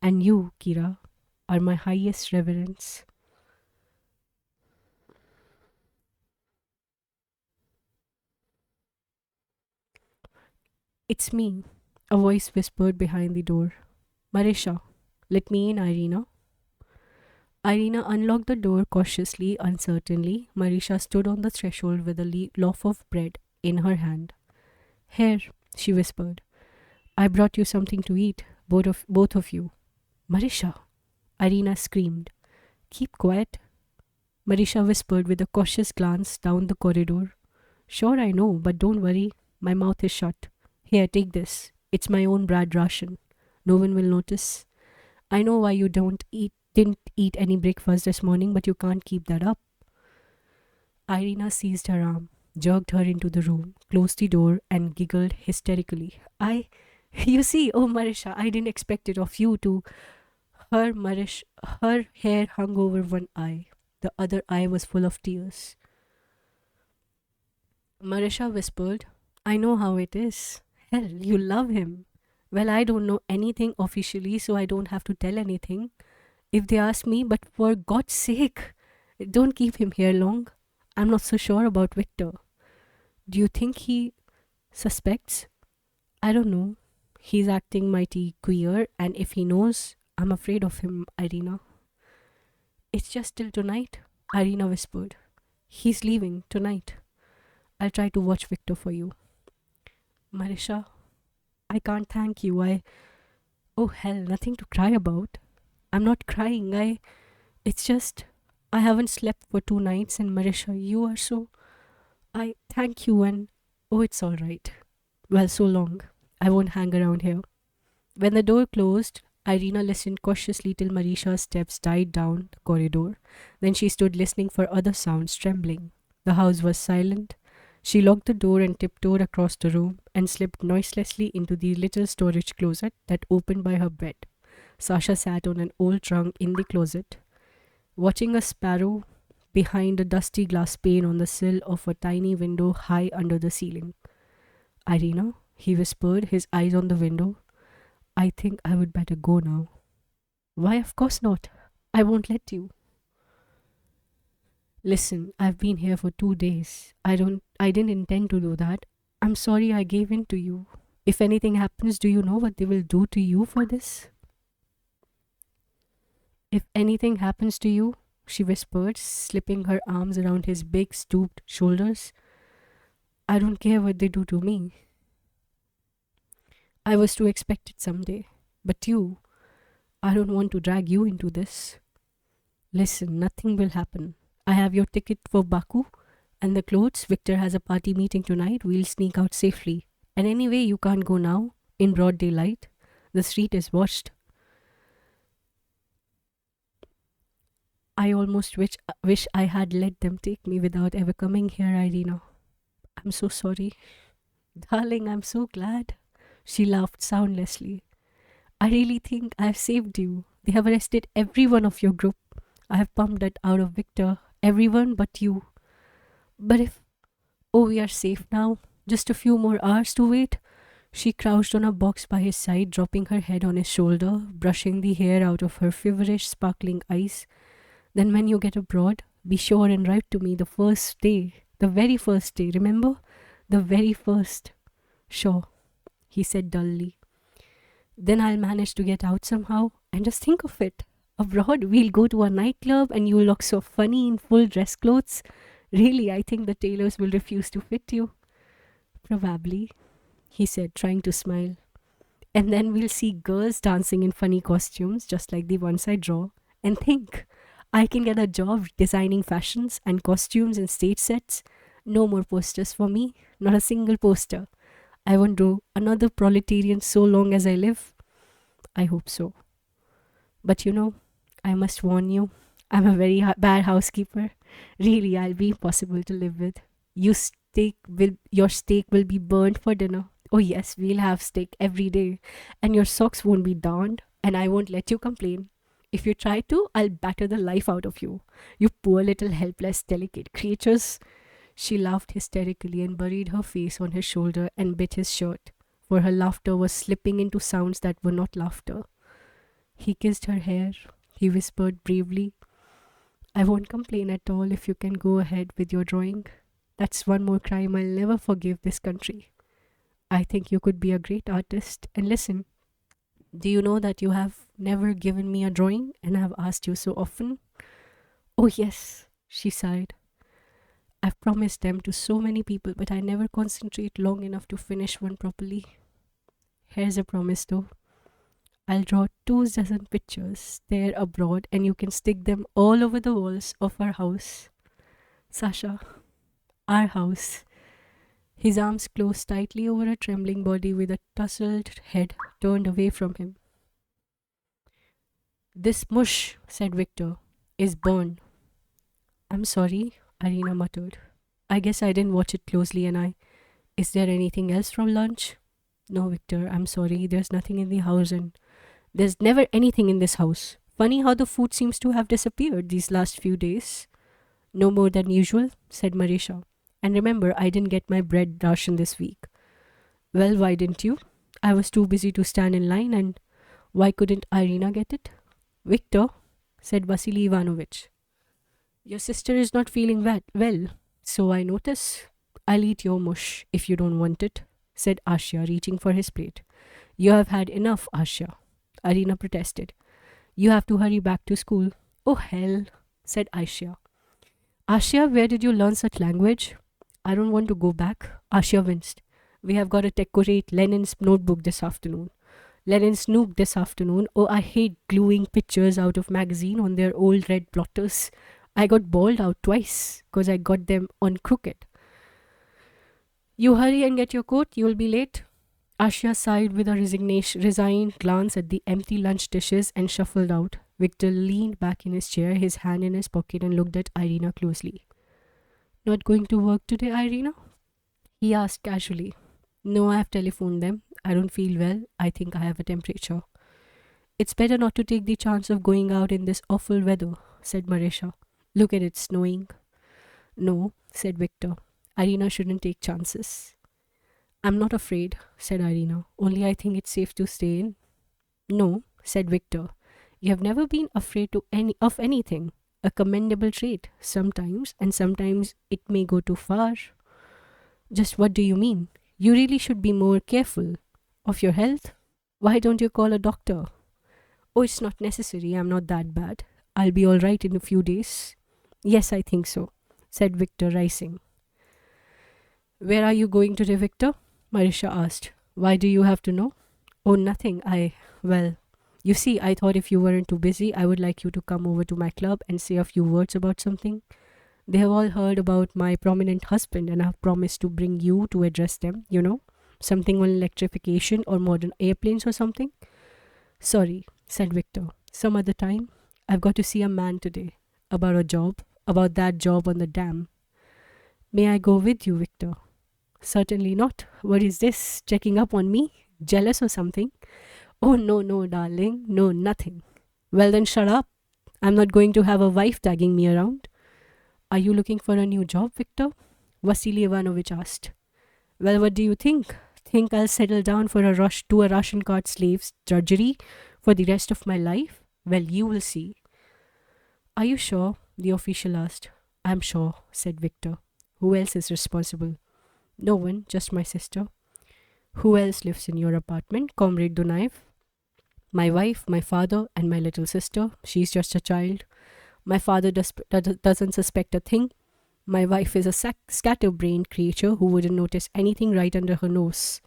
[SPEAKER 1] And you, Kira, are my highest reverence. It's me, a voice whispered behind the door. Marisha, let me in, Irina. Irina unlocked the door cautiously, uncertainly. Marisha stood on the threshold with a loaf of bread in her hand. Here, she whispered. I brought you something to eat, both of you. Marisha, Irina screamed. Keep quiet. Marisha whispered with a cautious glance down the corridor. Sure, I know, but don't worry. My mouth is shut. Here, take this. It's my own bread ration. No one will notice. I know why you didn't eat any breakfast this morning, but you can't keep that up. Irina seized her arm. jerked her into the room, closed the door, and giggled hysterically. You see, oh Marisha, I didn't expect it of you to. Her hair hung over one eye. The other eye was full of tears. Marisha whispered, I know how it is. Hell, you love him. Well, I don't know anything officially, so I don't have to tell anything. If they ask me, but for God's sake, don't keep him here long. I'm not so sure about Victor. Do you think he suspects? I don't know. He's acting mighty queer, and if he knows, I'm afraid of him, Irina. It's just till tonight, Irina whispered. He's leaving tonight. I'll try to watch Victor for you. Marisha, I can't thank you. Oh hell, nothing to cry about. I'm not crying. It's just, I haven't slept for 2 nights, and Marisha, you are so. I thank you, and oh, it's all right. Well, so long. I won't hang around here. When the door closed, Irina listened cautiously till Marisha's steps died down the corridor. Then she stood listening for other sounds, trembling. The house was silent. She locked the door and tiptoed across the room and slipped noiselessly into the little storage closet that opened by her bed. Sasha sat on an old trunk in the closet, watching a sparrow behind a dusty glass pane on the sill of a tiny window high under the ceiling. Irina, he whispered, his eyes on the window. I think I would better go now. Why, of course not. I won't let you. Listen, I've been here for 2 days. I didn't intend to do that. I'm sorry I gave in to you. If anything happens, do you know what they will do to you for this? If anything happens to you, she whispered, slipping her arms around his big, stooped shoulders, I don't care what they do to me. I was to expect it someday. But you, I don't want to drag you into this. Listen, nothing will happen. I have your ticket for Baku and the clothes. Victor has a party meeting tonight. We'll sneak out safely. And anyway, you can't go now, in broad daylight. The street is watched. I almost wish I had let them take me without ever coming here, Irina. I'm so sorry. Darling, I'm so glad. She laughed soundlessly. I really think I've saved you. They have arrested every one of your group. I have pumped it out of Victor. Everyone but you. But if. Oh, we are safe now. Just a few more hours to wait. She crouched on a box by his side, dropping her head on his shoulder, brushing the hair out of her feverish, sparkling eyes. Then, when you get abroad, be sure and write to me the first day. The very first day, remember? The very first. Sure, he said dully. Then I'll manage to get out somehow. And just think of it. Abroad, we'll go to a nightclub and you'll look so funny in full dress clothes. Really, I think the tailors will refuse to fit you. Probably, he said, trying to smile. And then we'll see girls dancing in funny costumes, just like the ones I draw. And think, I can get a job designing fashions and costumes and stage sets. No more posters for me, not a single poster. I won't do another proletarian so long as I live. I hope so. But you know, I must warn you, I'm a very bad housekeeper. Really, I'll be impossible to live with. Your steak will be burned for dinner. Oh yes, we'll have steak every day. And your socks won't be darned, and I won't let you complain. If you try to, I'll batter the life out of you. You poor little helpless, delicate creatures. She laughed hysterically and buried her face on his shoulder and bit his shirt, for her laughter was slipping into sounds that were not laughter. He kissed her hair. He whispered bravely, I won't complain at all if you can go ahead with your drawing. That's one more crime I'll never forgive this country. I think you could be a great artist. And listen, do you know that you have never given me a drawing and I have asked you so often? Oh, yes, she sighed. I've promised them to so many people, but I never concentrate long enough to finish one properly. Here's a promise though. I'll draw 2 dozen pictures there abroad and you can stick them all over the walls of our house. Sasha, our house. His arms closed tightly over her trembling body with a tousled head turned away from him. This mush, said Victor, is burned. I'm sorry, Irina muttered. I guess I didn't watch it closely and I. Is there anything else from lunch? No, Victor, I'm sorry. There's nothing in the house and there's never anything in this house. Funny how the food seems to have disappeared these last few days. No more than usual, said Marisha. And remember, I didn't get my bread ration this week. Well, why didn't you? I was too busy to stand in line, and why couldn't Irina get it? Victor, said Vasily Ivanovich, your sister is not feeling well, so I notice. I'll eat your mush if you don't want it, said Asya, reaching for his plate. You have had enough, Asya. Irina protested. You have to hurry back to school. Oh hell, said Asya. Asya, where did you learn such language? I don't want to go back. Asya winced. We have got to decorate Lenin's notebook this afternoon. Lenin's nook this afternoon. Oh, I hate gluing pictures out of magazine on their old red blotters. I got bawled out twice because I got them on crooked. You hurry and get your coat, you'll be late. Asya sighed with a resigned glance at the empty lunch dishes and shuffled out. Victor leaned back in his chair, his hand in his pocket, and looked at Irina closely. Not going to work today, Irina? He asked casually. No, I have telephoned them. I don't feel well. I think I have a temperature. It's better not to take the chance of going out in this awful weather, said Marisha. Look at it snowing. No, said Victor. Irina shouldn't take chances. I'm not afraid, said Irina. Only I think it's safe to stay in. No, said Victor. You have never been afraid of anything. A commendable trait, sometimes, and sometimes it may go too far. Just what do you mean? You really should be more careful. Of your health? Why don't you call a doctor? Oh, it's not necessary. I'm not that bad. I'll be all right in a few days. Yes, I think so, said Victor, rising. Where are you going today, Victor? Marisha asked. Why do you have to know? Oh, nothing. Well, you see, I thought if you weren't too busy, I would like you to come over to my club and say a few words about something. They have all heard about my prominent husband and I've promised to bring you to address them, something on electrification or modern airplanes or something. Sorry, said Victor. Some other time. I've got to see a man today. About a job. About that job on the dam. May I go with you, Victor? Certainly not. What is this? Checking up on me? Jealous or something? Oh, no, darling. No, nothing. Well, then shut up. I'm not going to have a wife tagging me around. Are you looking for a new job, Victor? Vasily Ivanovich asked. Well, what do you think? Think I'll settle down to a Russian cart slave's drudgery for the rest of my life? Well, you will see. Are you sure? The official asked. I'm sure, said Victor. Who else is responsible? No one, just my sister. Who else lives in your apartment, Comrade Dunaev? My wife, my father, and my little sister. She's just a child. My father doesn't suspect a thing. My wife is a scatterbrained creature who wouldn't notice anything right under her nose.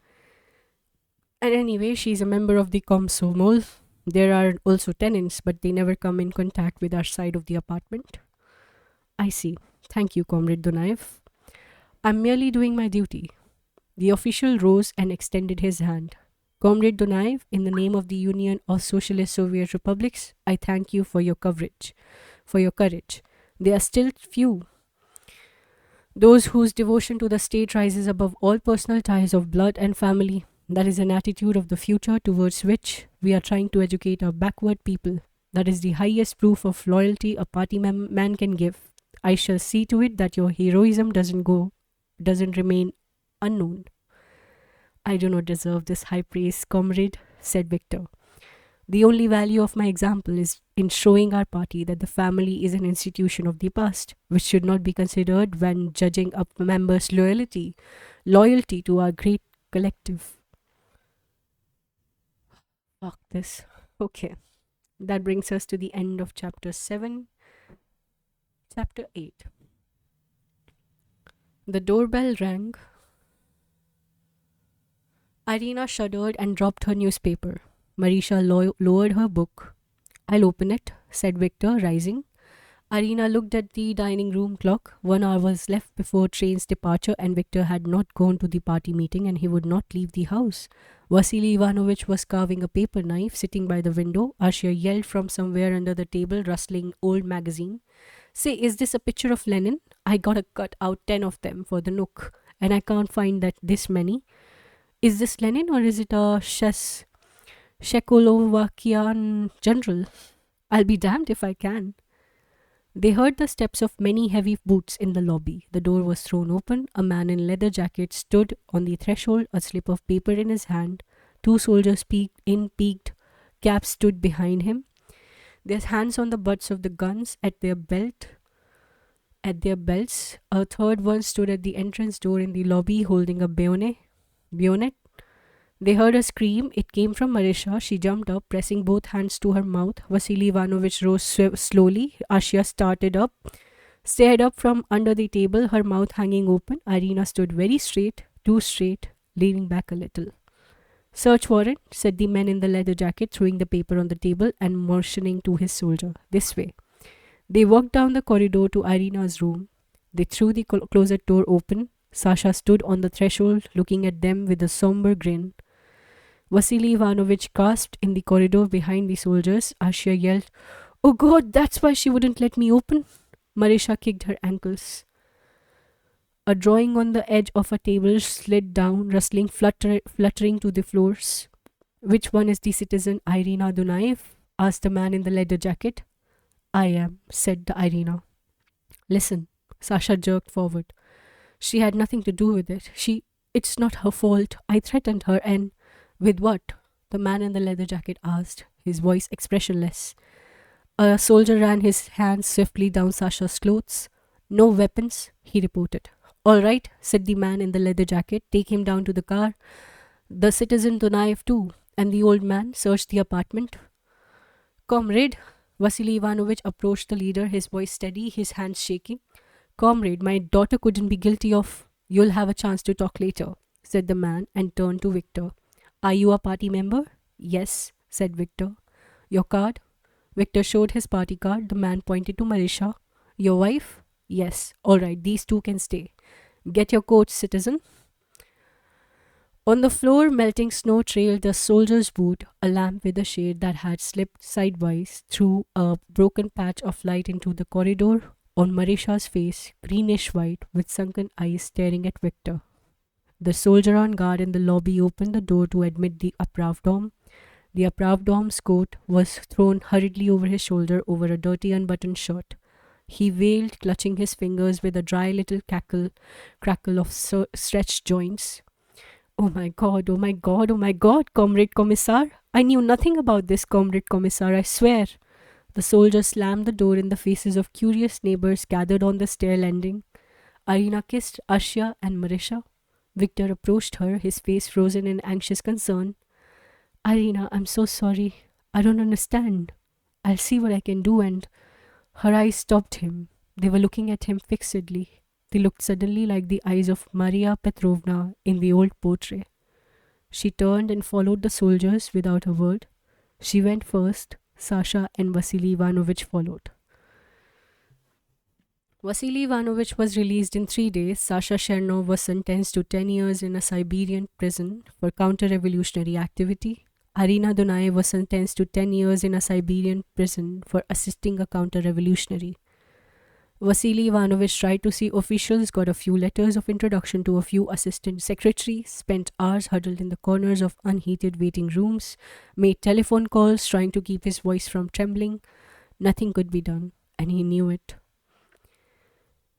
[SPEAKER 1] And anyway, she's a member of the Komsomol. There are also tenants, but they never come in contact with our side of the apartment. I see. Thank you, Comrade Dunaev. I'm merely doing my duty. The official rose and extended his hand. Comrade Dunaev, in the name of the Union of Socialist Soviet Republics, I thank you for your courage. They are still few. Those whose devotion to the state rises above all personal ties of blood and family. That is an attitude of the future towards which we are trying to educate our backward people. That is the highest proof of loyalty a party man can give. I shall see to it that your heroism doesn't remain unknown. I do not deserve this high praise, comrade, said Victor. The only value of my example is in showing our party that the family is an institution of the past, which should not be considered when judging a member's loyalty to our great collective. Fuck this. Okay. That brings us to the end of chapter 7. Chapter 8. The doorbell rang. Irina shuddered and dropped her newspaper. Marisha lowered her book. I'll open it, said Victor, rising. Irina looked at the dining room clock. 1 hour was left before train's departure and Victor had not gone to the party meeting and he would not leave the house. Vasily Ivanovich was carving a paper knife sitting by the window. Asya yelled from somewhere under the table, rustling old magazine. Say, is this a picture of Lenin? I gotta cut out 10 of them for the Nook, and I can't find that this many. Is this Lenin or is it a Czechoslovakian general? I'll be damned if I can. They heard the steps of many heavy boots in the lobby. The door was thrown open. A man in leather jacket stood on the threshold, a slip of paper in his hand. Two soldiers peaked caps stood behind him, their hands on the butts of the guns at their belts. A third one stood at the entrance door in the lobby holding a bayonet. They heard a scream. It came from Marisha. She jumped up, pressing both hands to her mouth. Vasily Ivanovich rose slowly. Asya stared up from under the table, her mouth hanging open. Irina stood very straight, too straight, leaning back a little. Search warrant, said the man in the leather jacket, throwing the paper on the table and motioning to his soldier. This way. They walked down the corridor to Irina's room. They threw the closet door open. Sasha stood on the threshold, looking at them with a somber grin. Vasily Ivanovich gasped in the corridor behind the soldiers. Asya yelled, "Oh God, that's why she wouldn't let me open." Marisha kicked her ankles. A drawing on the edge of a table slid down, rustling, fluttering to the floors. "Which one is the citizen Irina Dunaev?" asked the man in the leather jacket. "I am," said the Irina. "Listen," Sasha jerked forward. "She had nothing to do with it. It's not her fault. I threatened her and..." "With what?" the man in the leather jacket asked, his voice expressionless. A soldier ran his hands swiftly down Sasha's clothes. "No weapons," he reported. "All right," said the man in the leather jacket. "Take him down to the car. The citizen Dunaev too." And the old man searched the apartment. "Comrade," Vasily Ivanovich approached the leader, his voice steady, his hands shaking. "Comrade, my daughter couldn't be guilty of..." "You'll have a chance to talk later," said the man and turned to Victor. "Are you a party member?" "Yes," said Victor. "Your card?" Victor showed his party card. The man pointed to Marisha. "Your wife?" "Yes." "All right, these two can stay. Get your coat, citizen." On the floor, melting snow trailed a soldier's boot, a lamp with a shade that had slipped sidewise through a broken patch of light into the corridor. On Marisha's face, greenish white, with sunken eyes staring at Victor. The soldier on guard in the lobby opened the door to admit the Apravdom. The Apravdom's coat was thrown hurriedly over his shoulder over a dirty unbuttoned shirt. He wailed, clutching his fingers with a dry little crackle of stretched joints. "Oh my God, oh my God, oh my God, Comrade Commissar! I knew nothing about this, Comrade Commissar, I swear." The soldier slammed the door in the faces of curious neighbors gathered on the stair landing. Irina kissed Asya and Marisha. Victor approached her, his face frozen in anxious concern. "Irina, I'm so sorry. I don't understand. I'll see what I can do." And her eyes stopped him. They were looking at him fixedly. They looked suddenly like the eyes of Maria Petrovna in the old portrait. She turned and followed the soldiers without a word. She went first. Sasha and Vasily Ivanovich followed. Vasily Ivanovich was released in 3 days. Sasha Chernov was sentenced to 10 years in a Siberian prison for counter-revolutionary activity. Irina Dunaev was sentenced to 10 years in a Siberian prison for assisting a counter-revolutionary. Vasily Ivanovich tried to see officials, got a few letters of introduction to a few assistant secretaries, spent hours huddled in the corners of unheated waiting rooms, made telephone calls trying to keep his voice from trembling. Nothing could be done, and he knew it.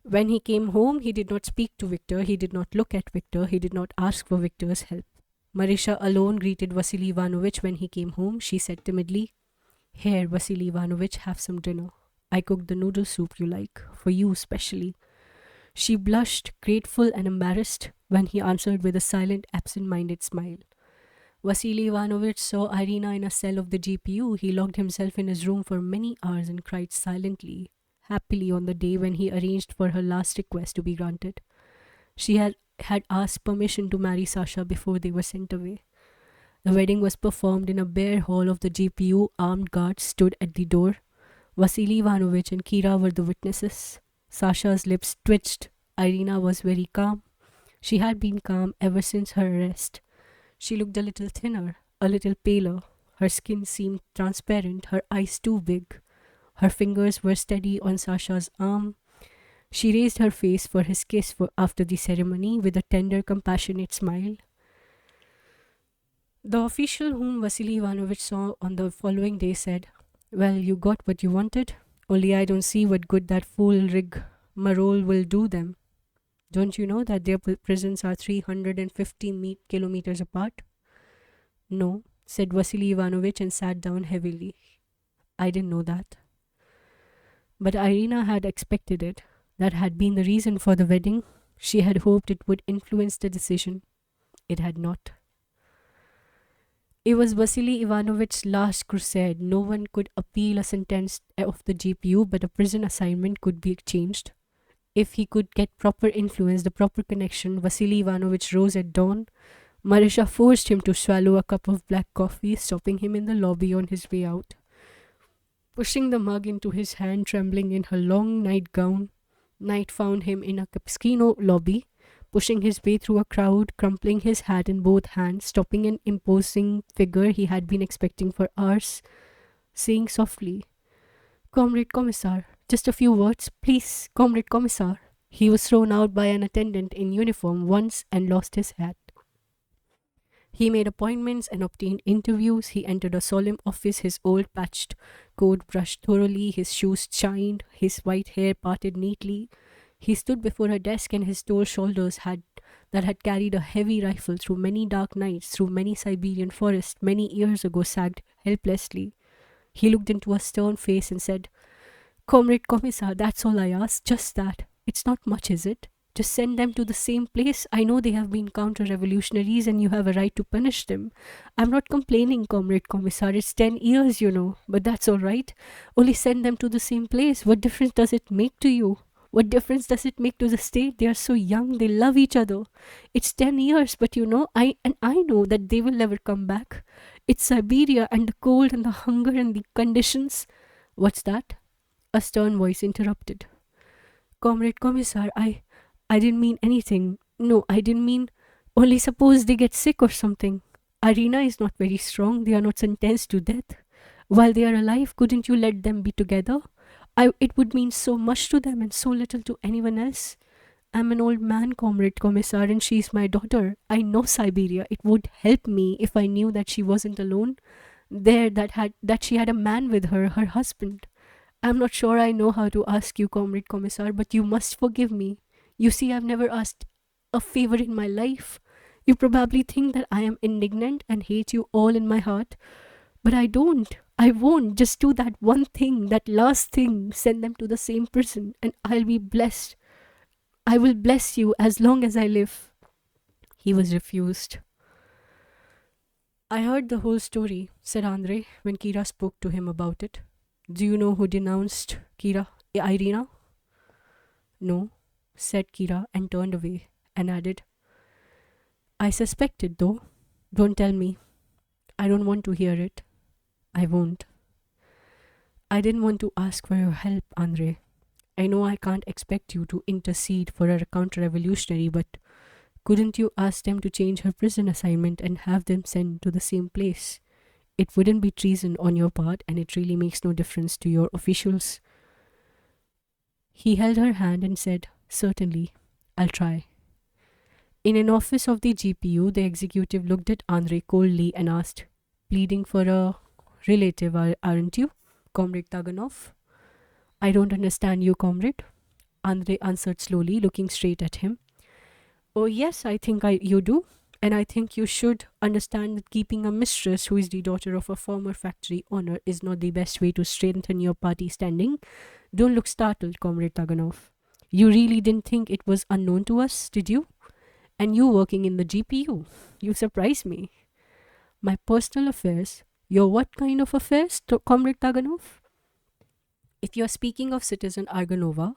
[SPEAKER 1] When he came home, he did not speak to Victor, he did not look at Victor, he did not ask for Victor's help. Marisha alone greeted Vasily Ivanovich when he came home. She said timidly, "Here, Vasily Ivanovich, have some dinner. I cooked the noodle soup you like, for you especially." She blushed, grateful and embarrassed, when he answered with a silent, absent-minded smile. Vasily Ivanovich saw Irina in a cell of the GPU. He locked himself in his room for many hours and cried silently, happily on the day when he arranged for her last request to be granted. She had asked permission to marry Sasha before they were sent away. The wedding was performed in a bare hall of the GPU. Armed guards stood at the door. Vasily Ivanovich and Kira were the witnesses. Sasha's lips twitched. Irina was very calm. She had been calm ever since her arrest. She looked a little thinner, a little paler. Her skin seemed transparent, her eyes too big. Her fingers were steady on Sasha's arm. She raised her face for his kiss after the ceremony with a tender, compassionate smile. The official whom Vasily Ivanovich saw on the following day said, "Well, you got what you wanted, only I don't see what good that fool rigmarole will do them. Don't you know that their prisons are 350 kilometers apart?" "No," said Vasily Ivanovich and sat down heavily. "I didn't know that." But Irina had expected it. That had been the reason for the wedding. She had hoped it would influence the decision. It had not. It was Vasily Ivanovich's last crusade. No one could appeal a sentence of the GPU, but a prison assignment could be changed. If he could get proper influence, the proper connection, Vasily Ivanovich rose at dawn. Marisha forced him to swallow a cup of black coffee, stopping him in the lobby on his way out. Pushing the mug into his hand, trembling in her long nightgown, Night found him in a casino lobby, pushing his way through a crowd, crumpling his hat in both hands, stopping an imposing figure he had been expecting for hours, saying softly, "Comrade Commissar, just a few words, please, Comrade Commissar." He was thrown out by an attendant in uniform once and lost his hat. He made appointments and obtained interviews. He entered a solemn office, his old patched coat brushed thoroughly, his shoes shined, his white hair parted neatly. He stood before a desk, and his tall shoulders had carried a heavy rifle through many dark nights, through many Siberian forests, many years ago sagged helplessly. He looked into a stern face and said, "Comrade Commissar, that's all I ask, just that. It's not much, is it? Just send them to the same place. I know they have been counter-revolutionaries and you have a right to punish them. I'm not complaining, Comrade Commissar. It's 10 years, but that's all right. Only send them to the same place. What difference does it make to you? What difference does it make to the state? They are so young. They love each other. It's 10 years, but I know that they will never come back. It's Siberia and the cold and the hunger and the conditions." "What's that?" a stern voice interrupted. "Comrade Commissar, I didn't mean anything. No, I didn't mean. Only suppose they get sick or something. Irina is not very strong. They are not sentenced to death. While they are alive, couldn't you let them be together? It would mean so much to them and so little to anyone else. I'm an old man, Comrade Commissar, and she's my daughter. I know Siberia. It would help me if I knew that she wasn't alone. There, that she had a man with her, her husband. I'm not sure I know how to ask you, Comrade Commissar, but you must forgive me. You see, I've never asked a favor in my life. You probably think that I am indignant and hate you all in my heart, but I don't. I won't. Just do that one thing, that last thing. Send them to the same prison, and I'll be blessed. I will bless you as long as I live." He was refused. "I heard the whole story," said Andre when Kira spoke to him about it. "Do you know who denounced Irina?" "No," said Kira and turned away and added, "I suspected though. Don't tell me. I don't want to hear it. I won't." "I didn't want to ask for your help, Andre. I know I can't expect you to intercede for a counter-revolutionary, but couldn't you ask them to change her prison assignment and have them sent to the same place? It wouldn't be treason on your part, and it really makes no difference to your officials." He held her hand and said, "Certainly, I'll try." In an office of the GPU, the executive looked at Andre coldly and asked, "Pleading for a relative, aren't you, Comrade Taganov?" "I don't understand you, comrade," Andre answered slowly, looking straight at him. "Oh yes, I think you do. And I think you should understand that keeping a mistress who is the daughter of a former factory owner is not the best way to strengthen your party standing. Don't look startled, Comrade Taganov. You really didn't think it was unknown to us, did you? And you working in the GPU. You surprised me." "My personal affairs? Your what kind of affairs, Comrade Taganov?" "If you are speaking of Citizen Argonova,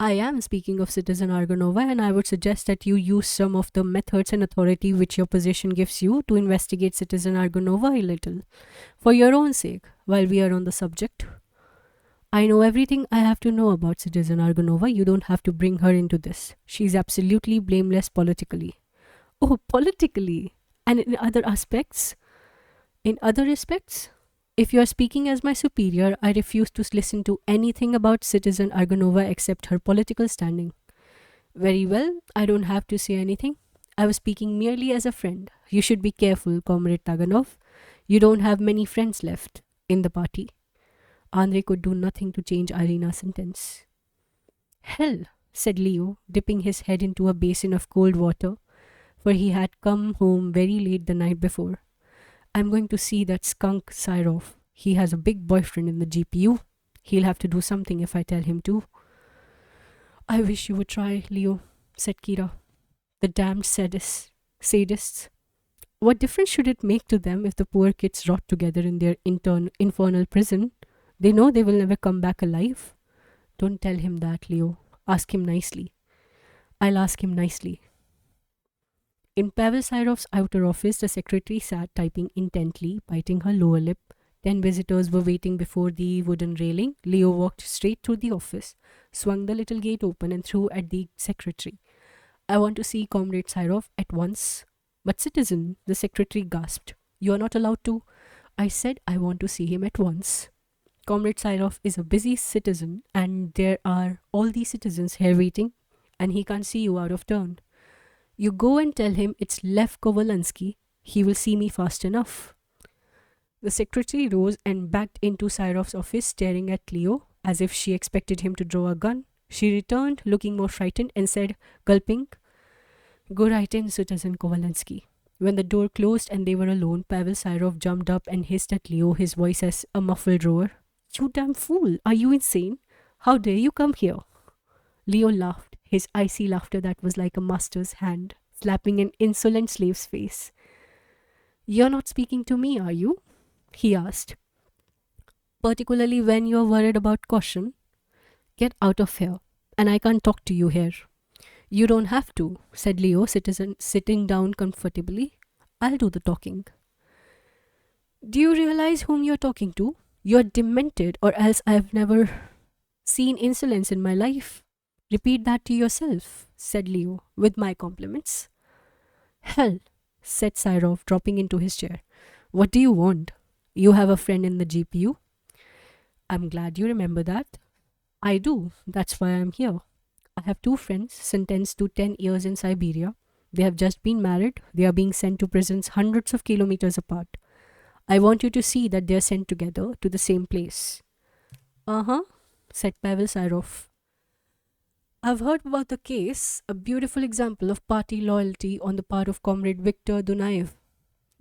[SPEAKER 1] I am speaking of Citizen Argonova, and I would suggest that you use some of the methods and authority which your position gives you to investigate Citizen Argonova a little, for your own sake, while we are on the subject. I know everything I have to know about Citizen Argonova. You don't have to bring her into this. She's absolutely blameless politically." "Oh, politically? And in other aspects?" "In other respects? If you are speaking as my superior, I refuse to listen to anything about citizen Argonova except her political standing. Very well, I don't have to say anything. I was speaking merely as a friend. You should be careful, Comrade Taganov. You don't have many friends left in the party. Andre could do nothing to change Irina's sentence. Hell, said Leo, dipping his head into a basin of cold water, for he had come home very late the night before. I'm going to see that skunk Syrov. He has a big boyfriend in the GPU. He'll have to do something if I tell him to. I wish you would try, Leo, said Kira. The damned sadists. What difference should it make to them if the poor kids rot together in their infernal prison? They know they will never come back alive. Don't tell him that, Leo. Ask him nicely. I'll ask him nicely. In Pavel Syrov's outer office, the secretary sat typing intently, biting her lower lip. 10 visitors were waiting before the wooden railing. Leo walked straight through the office, swung the little gate open, and threw at the secretary. I want to see Comrade Syrov at once. But citizen, the secretary gasped. You are not allowed to. I said I want to see him at once. Comrade Syrov is a busy citizen, and there are all these citizens here waiting, and he can't see you out of turn. You go and tell him it's Lev Kovalensky. He will see me fast enough. The secretary rose and backed into Syrov's office, staring at Leo as if she expected him to draw a gun. She returned, looking more frightened, and said, gulping, Go right in, Citizen Kovalensky. When the door closed and they were alone, Pavel Syrov jumped up and hissed at Leo, his voice as a muffled roar. You damn fool! Are you insane? How dare you come here? Leo laughed, his icy laughter that was like a master's hand, slapping an insolent slave's face. You're not speaking to me, are you? He asked. Particularly when you're worried about caution. Get out of here, and I can't talk to you here. You don't have to, said Leo, sitting down comfortably. I'll do the talking. Do you realize whom you're talking to? You're demented, or else I've never seen insolence in my life. Repeat that to yourself, said Leo, with my compliments. Hell, said Syrov, dropping into his chair. What do you want? You have a friend in the GPU? I'm glad you remember that. I do. That's why I'm here. I have 2 friends sentenced to 10 years in Siberia. They have just been married. They are being sent to prisons hundreds of kilometers apart. I want you to see that they are sent together to the same place. Uh-huh, said Pavel Syrov. I've heard about the case, a beautiful example of party loyalty on the part of Comrade Viktor Dunaev.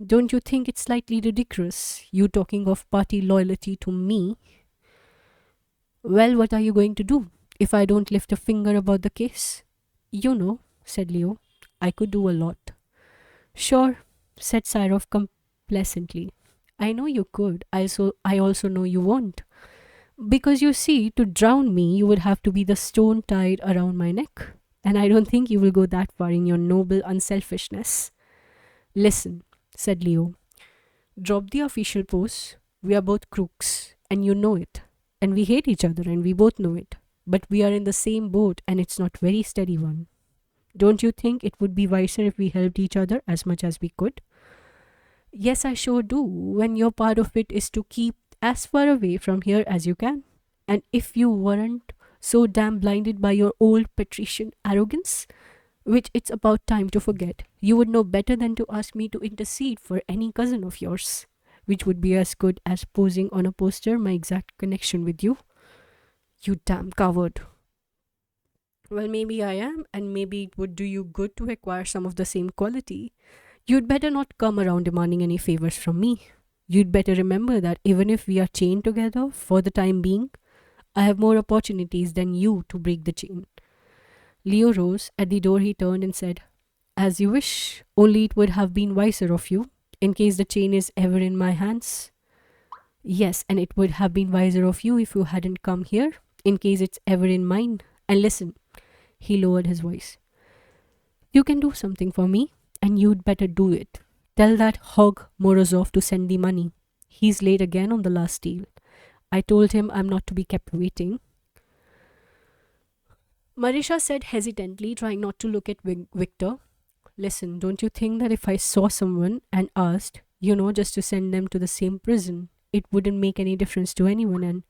[SPEAKER 1] Don't you think it's slightly ridiculous, you talking of party loyalty to me? Well, what are you going to do if I don't lift a finger about the case? You know, said Leo, I could do a lot. Sure, said Syrov complacently. I know you could. I also know you won't. Because you see, to drown me, you would have to be the stone tied around my neck. And I don't think you will go that far in your noble unselfishness. Listen, said Leo. Drop the official pose. We are both crooks, and you know it. And we hate each other, and we both know it. But we are in the same boat, and it's not very steady one. Don't you think it would be wiser if we helped each other as much as we could? Yes, I sure do, when your part of it is to keep as far away from here as you can. And if you weren't so damn blinded by your old patrician arrogance, which it's about time to forget, you would know better than to ask me to intercede for any cousin of yours, which would be as good as posing on a poster my exact connection with you. You damn coward. Well, maybe I am, and maybe it would do you good to acquire some of the same quality. You'd better not come around demanding any favors from me. You'd better remember that even if we are chained together for the time being, I have more opportunities than you to break the chain. Leo rose. At the door he turned and said, As you wish, only it would have been wiser of you, in case the chain is ever in my hands. Yes, and it would have been wiser of you if you hadn't come here, in case it's ever in mine. And listen, he lowered his voice. You can do something for me, and you'd better do it. Tell that hog Morozov to send the money. He's late again on the last deal. I told him I'm not to be kept waiting. Marisha said hesitantly, trying not to look at Victor. Listen, don't you think that if I saw someone and asked, just to send them to the same prison, it wouldn't make any difference to anyone, and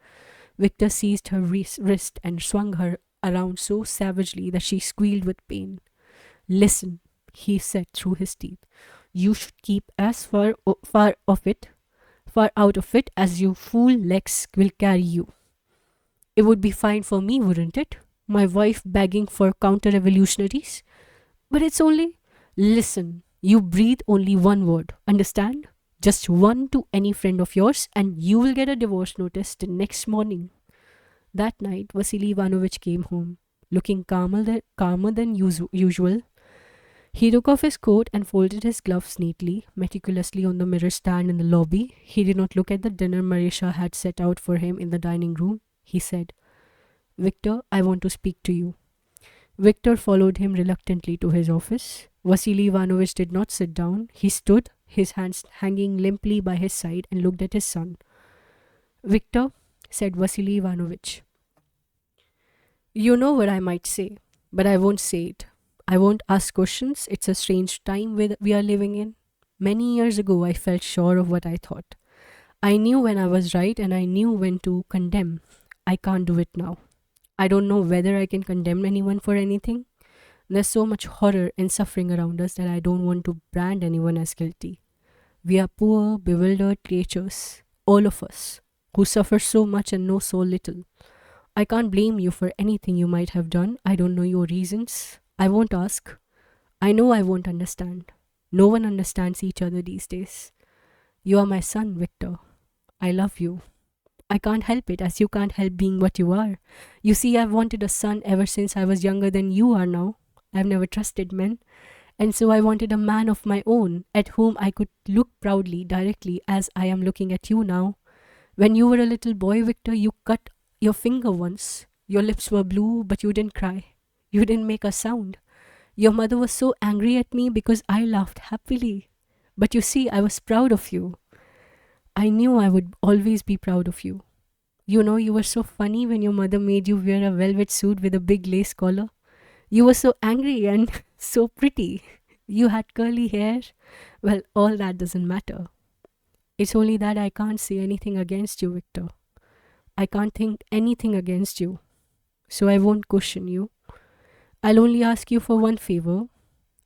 [SPEAKER 1] Victor seized her wrist and swung her around so savagely that she squealed with pain. Listen, he said through his teeth. You should keep as far out of it as your fool legs will carry you. It would be fine for me, wouldn't it? My wife begging for counter revolutionaries? But it's only. Listen, you breathe only one word, understand? Just one to any friend of yours, and you will get a divorce notice the next morning. That night, Vasily Ivanovich came home, looking calmer than usual. He took off his coat and folded his gloves neatly, meticulously on the mirror stand in the lobby. He did not look at the dinner Marisha had set out for him in the dining room. He said, Victor, I want to speak to you. Victor followed him reluctantly to his office. Vasily Ivanovich did not sit down. He stood, his hands hanging limply by his side, and looked at his son. Victor, said Vasily Ivanovich, you know what I might say, but I won't say it. I won't ask questions. It's a strange time we are living in. Many years ago, I felt sure of what I thought. I knew when I was right and I knew when to condemn. I can't do it now. I don't know whether I can condemn anyone for anything. There's so much horror and suffering around us that I don't want to brand anyone as guilty. We are poor, bewildered creatures, all of us, who suffer so much and know so little. I can't blame you for anything you might have done. I don't know your reasons. I won't ask. I know I won't understand. No one understands each other these days. You are my son, Victor. I love you. I can't help it, as you can't help being what you are. You see, I've wanted a son ever since I was younger than you are now. I've never trusted men. And so I wanted a man of my own, at whom I could look proudly, directly, as I am looking at you now. When you were a little boy, Victor, you cut your finger once. Your lips were blue, but you didn't cry. You didn't make a sound. Your mother was so angry at me because I laughed happily. But you see, I was proud of you. I knew I would always be proud of you. You know, you were so funny when your mother made you wear a velvet suit with a big lace collar. You were so angry and so pretty. You had curly hair. Well, all that doesn't matter. It's only that I can't say anything against you, Victor. I can't think anything against you. So I won't question you. I'll only ask you for one favor.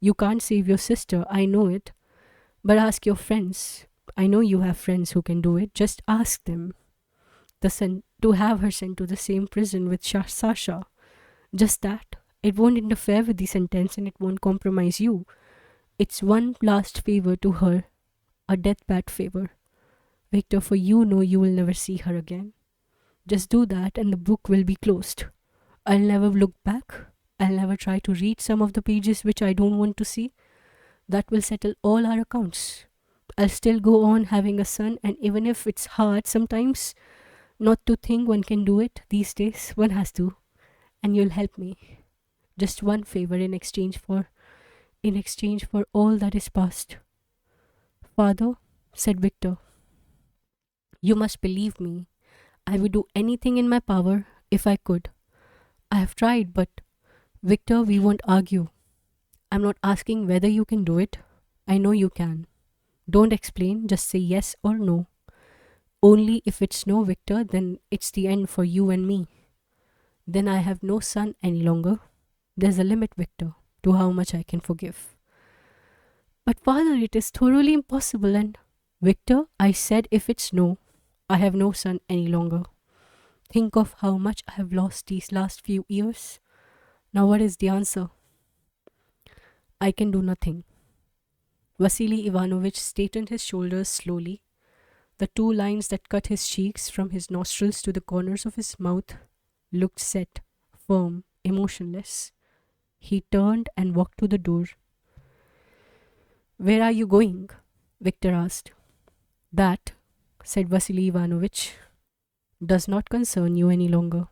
[SPEAKER 1] You can't save your sister, I know it. But ask your friends. I know you have friends who can do it. Just ask them to have her sent to the same prison with Sasha. Just that. It won't interfere with the sentence and it won't compromise you. It's one last favor to her. A deathbed favor. Victor, for you know you will never see her again. Just do that and the book will be closed. I'll never look back. I'll never try to read some of the pages which I don't want to see. That will settle all our accounts. I'll still go on having a son, and even if it's hard sometimes not to think one can do it these days, one has to. And you'll help me. Just one favor in exchange for all that is past. Father, said Victor, you must believe me. I would do anything in my power if I could. I have tried, but Victor, we won't argue. I'm not asking whether you can do it. I know you can. Don't explain, just say yes or no. Only if it's no, Victor, then it's the end for you and me. Then I have no son any longer. There's a limit, Victor, to how much I can forgive. But father, it is thoroughly impossible and... Victor, I said if it's no, I have no son any longer. Think of how much I have lost these last few years. Now what is the answer? I can do nothing. Vasily Ivanovich straightened his shoulders slowly. The two lines that cut his cheeks from his nostrils to the corners of his mouth looked set, firm, emotionless. He turned and walked to the door. Where are you going? Victor asked. That, said Vasily Ivanovich, does not concern you any longer.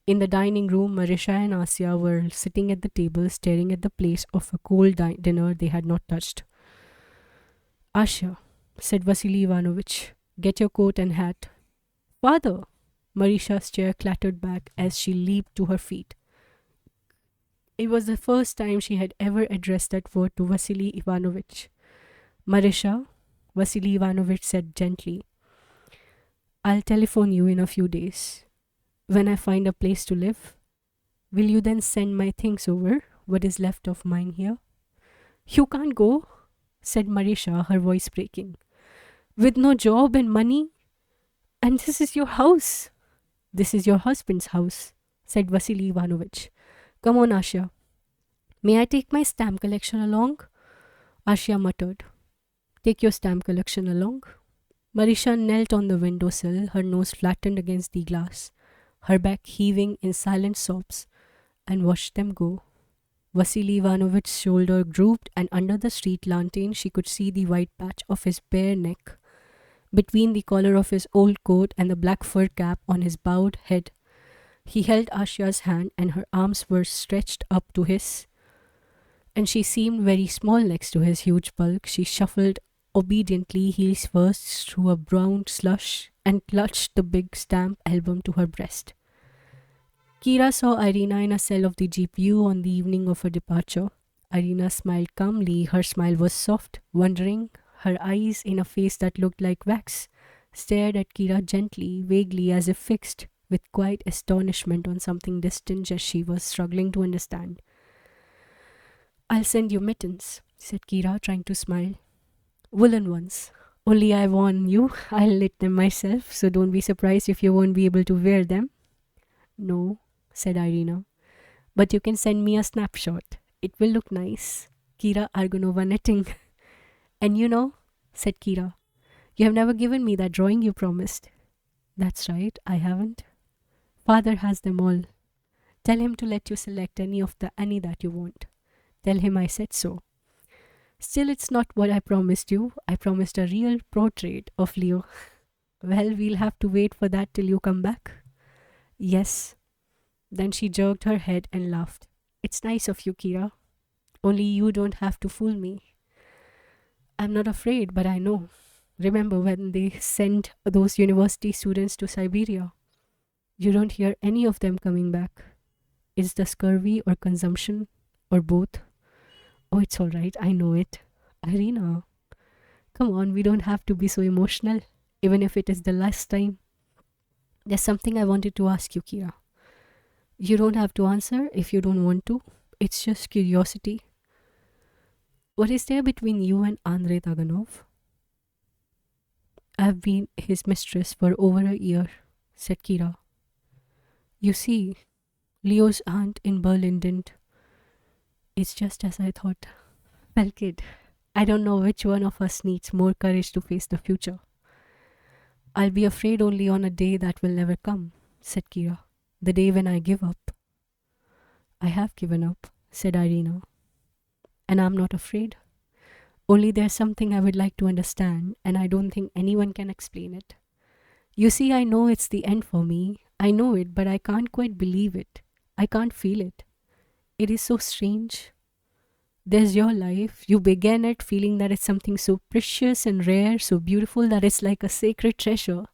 [SPEAKER 1] In the dining room, Marisha and Asya were sitting at the table staring at the place of a cold dinner they had not touched. Asya, said Vasily Ivanovich, get your coat and hat. Father! Marisha's chair clattered back as she leaped to her feet. It was the first time she had ever addressed that word to Vasily Ivanovich. Marisha, Vasily Ivanovich said gently, I'll telephone you in a few days. When I find a place to live, will you then send my things over, what is left of mine here? You can't go, said Marisha, her voice breaking. With no job and money? And this is your house. This is your husband's house, said Vasily Ivanovich. Come on, Asya. May I take my stamp collection along? Asya muttered. Take your stamp collection along. Marisha knelt on the windowsill, her nose flattened against the glass, her back heaving in silent sobs, and watched them go. Vasily Ivanovich's shoulder drooped, and under the street lantern she could see the white patch of his bare neck. Between the collar of his old coat and the black fur cap on his bowed head, he held Asya's hand, and her arms were stretched up to his, and she seemed very small next to his huge bulk. She shuffled obediently, heels first, through a brown slush and clutched the big stamp album to her breast. Kira saw Irina in a cell of the GPU on the evening of her departure. Irina smiled calmly. Her smile was soft, wondering. Her eyes, in a face that looked like wax, stared at Kira gently, vaguely, as if fixed, with quiet astonishment on something distant as she was struggling to understand. I'll send you mittens, said Kira, trying to smile. Woolen ones. Only I warn you, I'll knit them myself, so don't be surprised if you won't be able to wear them. No, said Irina. But you can send me a snapshot. It will look nice. Kira Argonova knitting. And you know, said Kira, you have never given me that drawing you promised. That's right, I haven't. Father has them all. Tell him to let you select any that you want. Tell him I said so. Still, it's not what I promised you. I promised a real portrait of Leo. Well, we'll have to wait for that till you come back. Yes. Then she jerked her head and laughed. It's nice of you, Kira. Only you don't have to fool me. I'm not afraid, but I know. Remember when they sent those university students to Siberia? You don't hear any of them coming back. Is the scurvy or consumption or both? Oh, it's all right. I know it. Irina, come on. We don't have to be so emotional, even if it is the last time. There's something I wanted to ask you, Kira. You don't have to answer if you don't want to. It's just curiosity. What is there between you and Andrei Taganov? I've been his mistress for over a year, said Kira. You see, Leo's aunt in Berlin didn't. It's just as I thought. Well, kid, I don't know which one of us needs more courage to face the future. I'll be afraid only on a day that will never come, said Kira. The day when I give up. I have given up, said Irina. And I'm not afraid. Only there's something I would like to understand, and I don't think anyone can explain it. You see, I know it's the end for me. I know it, but I can't quite believe it. I can't feel it. It is so strange. There's your life. You began it feeling that it's something so precious and rare, so beautiful that it's like a sacred treasure.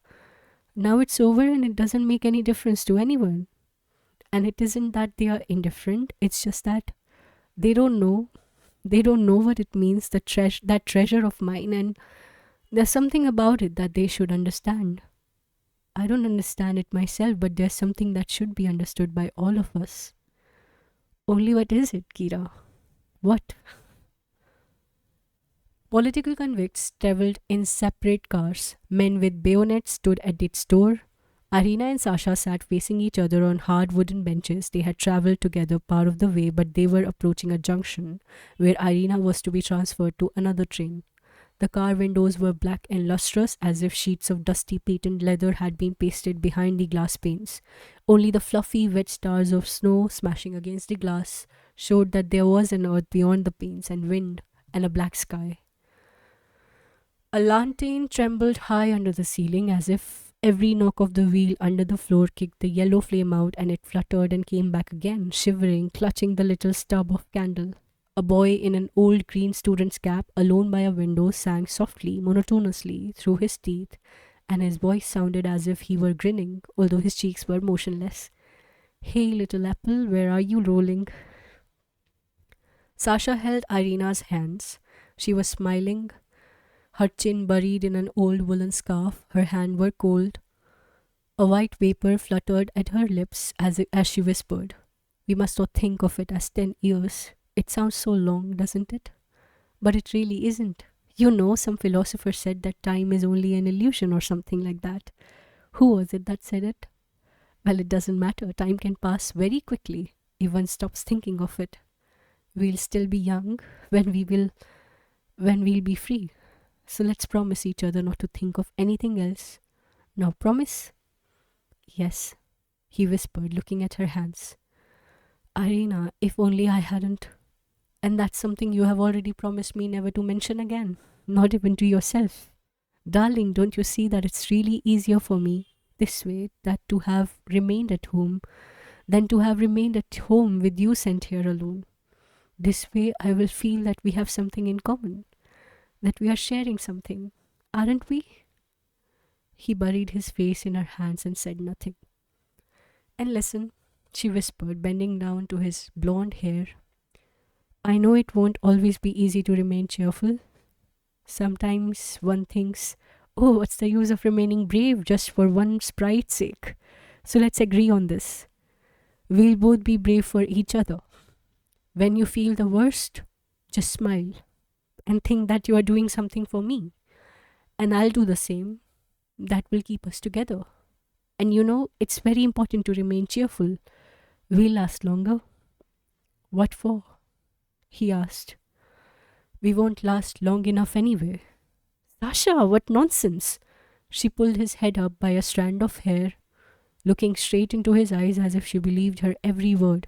[SPEAKER 1] Now it's over and it doesn't make any difference to anyone. And it isn't that they are indifferent, it's just that they don't know. They don't know what it means, that treasure of mine, and there's something about it that they should understand. I don't understand it myself, but there's something that should be understood by all of us. Only what is it, Kira? What? Political convicts travelled in separate cars. Men with bayonets stood at its door. Irina and Sasha sat facing each other on hard wooden benches. They had travelled together part of the way, but they were approaching a junction where Irina was to be transferred to another train. The car windows were black and lustrous, as if sheets of dusty patent leather had been pasted behind the glass panes. Only the fluffy, wet stars of snow smashing against the glass showed that there was an earth beyond the panes, and wind, and a black sky. A lantern trembled high under the ceiling, as if every knock of the wheel under the floor kicked the yellow flame out, and it fluttered and came back again, shivering, clutching the little stub of candle. A boy in an old green student's cap, alone by a window, sang softly, monotonously, through his teeth, and his voice sounded as if he were grinning, although his cheeks were motionless. Hey, little apple, where are you rolling? Sasha held Irina's hands. She was smiling, her chin buried in an old woolen scarf. Her hands were cold. A white vapor fluttered at her lips as she whispered, "We must not think of it as 10 years. It sounds so long, doesn't it? But it really isn't. You know, some philosopher said that time is only an illusion or something like that. Who was it that said it? Well, it doesn't matter. Time can pass very quickly if one stops thinking of it. We'll still be young when we'll be free. So let's promise each other not to think of anything else. Now promise?" "Yes," he whispered, looking at her hands. "Irina, if only I hadn't. And that's something you have already promised me never to mention again, not even to yourself. Darling, don't you see that it's really easier for me this way that to have remained at home than to have remained at home with you sent here alone? This way I will feel that we have something in common, that we are sharing something, aren't we?" He buried his face in her hands and said nothing. "And listen," she whispered, bending down to his blonde hair. "I know it won't always be easy to remain cheerful. Sometimes one thinks, oh, what's the use of remaining brave just for one sprite's sake? So let's agree on this. We'll both be brave for each other. When you feel the worst, just smile and think that you are doing something for me. And I'll do the same. That will keep us together. And you know, it's very important to remain cheerful. We'll last longer." "What for?" he asked. "We won't last long enough anyway." "Sasha, what nonsense!" She pulled his head up by a strand of hair, looking straight into his eyes as if she believed her every word.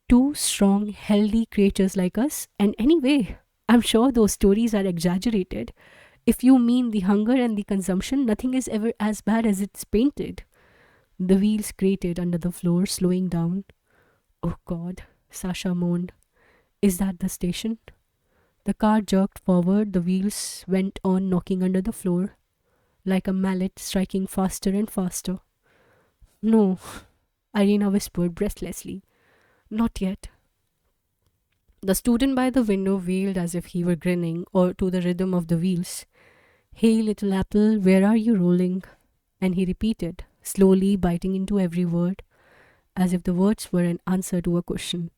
[SPEAKER 1] "Two strong, healthy creatures like us, and anyway, I'm sure those stories are exaggerated. If you mean the hunger and the consumption, nothing is ever as bad as it's painted." The wheels grated under the floor, slowing down. "Oh God," Sasha moaned. "Is that the station?" The car jerked forward, the wheels went on knocking under the floor, like a mallet striking faster and faster. "No," Irina whispered breathlessly. "Not yet." The student by the window wailed as if he were grinning, or to the rhythm of the wheels. "Hey, little apple, where are you rolling?" And he repeated, slowly biting into every word, as if the words were an answer to a question,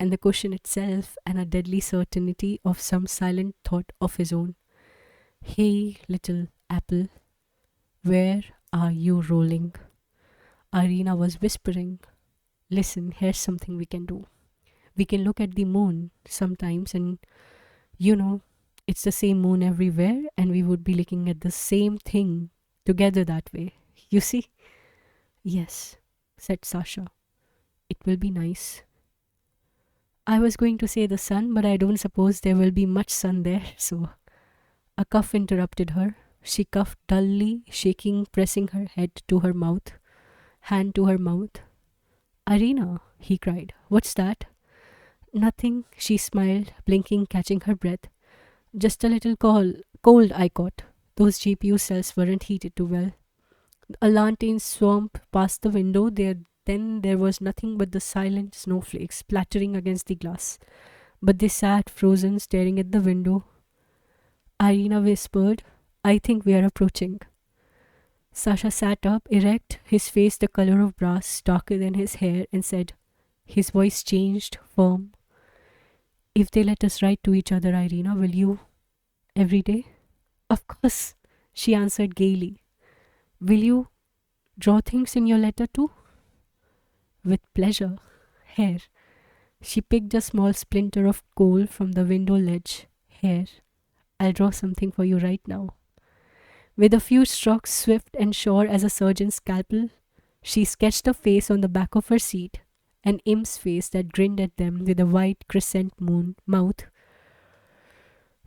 [SPEAKER 1] and the question itself a deadly certainty of some silent thought of his own. "Hey, little apple, where are you rolling?" Irina was whispering, "Listen, here's something we can do. We can look at the moon sometimes, and you know, it's the same moon everywhere, and we would be looking at the same thing together that way. You see?" "Yes," said Sasha. "It will be nice." "I was going to say the sun, but I don't suppose there will be much sun there, so." A cough interrupted her. She coughed dully, shaking, pressing her head to her mouth, hand to her mouth. "Irina," he cried. "What's that?" "Nothing," she smiled, blinking, catching her breath. "Just a little cold I caught. Those GPU cells weren't heated too well." A lantern swamped past the window. Then there was nothing but the silent snowflakes splattering against the glass. But they sat frozen, staring at the window. Irina whispered, "I think we are approaching." Sasha sat up, erect, his face the color of brass, darker than his hair, and said, his voice changed, firm, "If they let us write to each other, Irina, will you? Every day?" "Of course," she answered gaily. "Will you draw things in your letter too?" "With pleasure. Here." She picked a small splinter of coal from the window ledge. "Here, I'll draw something for you right now." With a few strokes swift and sure as a surgeon's scalpel, she sketched a face on the back of her seat, an imp's face that grinned at them with a white crescent moon mouth,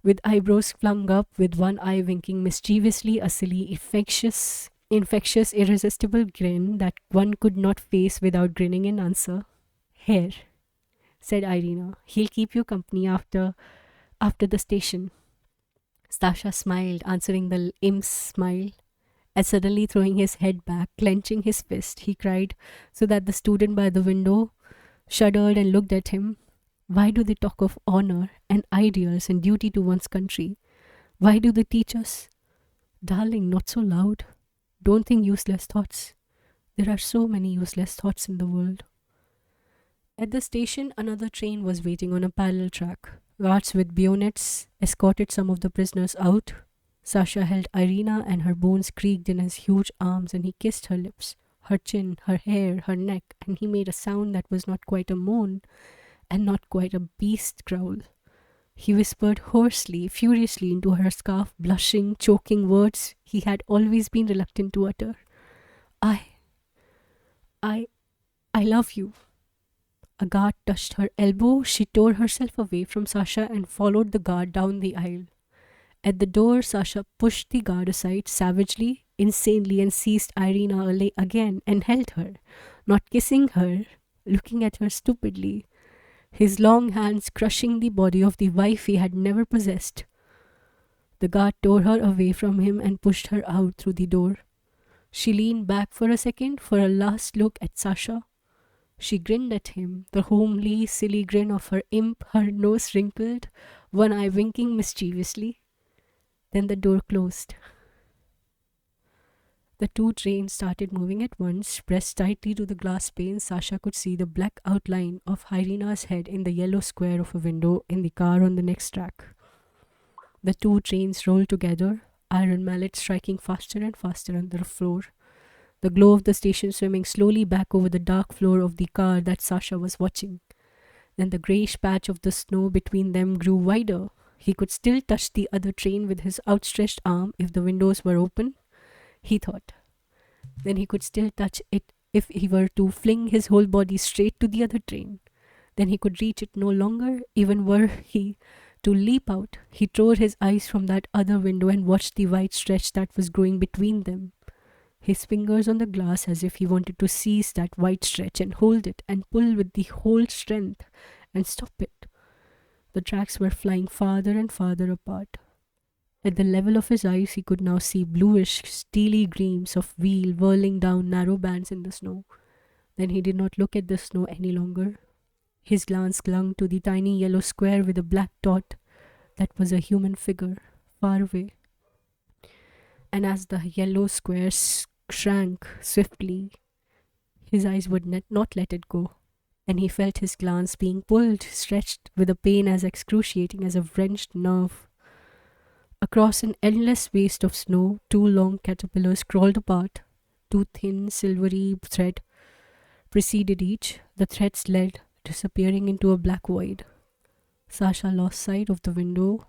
[SPEAKER 1] with eyebrows flung up, with one eye winking mischievously, a silly, infectious, irresistible grin that one could not face without grinning in answer. "Here," said Irina. "He'll keep you company after the station." Stasha smiled, answering the imp's smile, and suddenly throwing his head back, clenching his fist, he cried, so that the student by the window shuddered and looked at him, "Why do they talk of honor and ideals and duty to one's country? Why do they teach us?" "Darling, not so loud. Don't think useless thoughts. There are so many useless thoughts in the world. At the station, another train was waiting on a parallel track. Guards with bayonets escorted some of the prisoners out. Sasha held Irina, and her bones creaked in his huge arms, and he kissed her lips, her chin, her hair, her neck, and he made a sound that was not quite a moan and not quite a beast growl. He whispered hoarsely, furiously into her scarf, blushing, choking words he had always been reluctant to utter. I, I, I love you. A guard touched her elbow. She tore herself away from Sasha and followed the guard down the aisle. At the door, Sasha pushed the guard aside savagely, insanely, and seized Irina again and held her, not kissing her, looking at her stupidly, his long hands crushing the body of the wife he had never possessed. The guard tore her away from him and pushed her out through the door. She leaned back for a second for a last look at Sasha. She grinned at him, the homely, silly grin of her imp, her nose wrinkled, one eye winking mischievously. Then the door closed. The two trains started moving at once. Pressed tightly to the glass pane, Sasha could see the black outline of Irina's head in the yellow square of a window in the car on the next track. The two trains rolled together, iron mallets striking faster and faster on the floor, the glow of the station swimming slowly back over the dark floor of the car that Sasha was watching. Then the greyish patch of the snow between them grew wider. He could still touch the other train with his outstretched arm if the windows were open, he thought. Then he could still touch it if he were to fling his whole body straight to the other train. Then he could reach it no longer, even were he to leap out. He tore his eyes from that other window and watched the white stretch that was growing between them. His fingers on the glass as if he wanted to seize that white stretch and hold it and pull with the whole strength and stop it. The tracks were flying farther and farther apart. At the level of his eyes, he could now see bluish, steely gleams of wheel whirling down narrow bands in the snow. Then he did not look at the snow any longer. His glance clung to the tiny yellow square with a black dot that was a human figure, far away. And as the yellow square shrank swiftly, his eyes would not let it go, and he felt his glance being pulled, stretched with a pain as excruciating as a wrenched nerve. Across an endless waste of snow, two long caterpillars crawled apart. Two thin, silvery threads preceded each. The threads led, disappearing into a black void. Sasha lost sight of the window,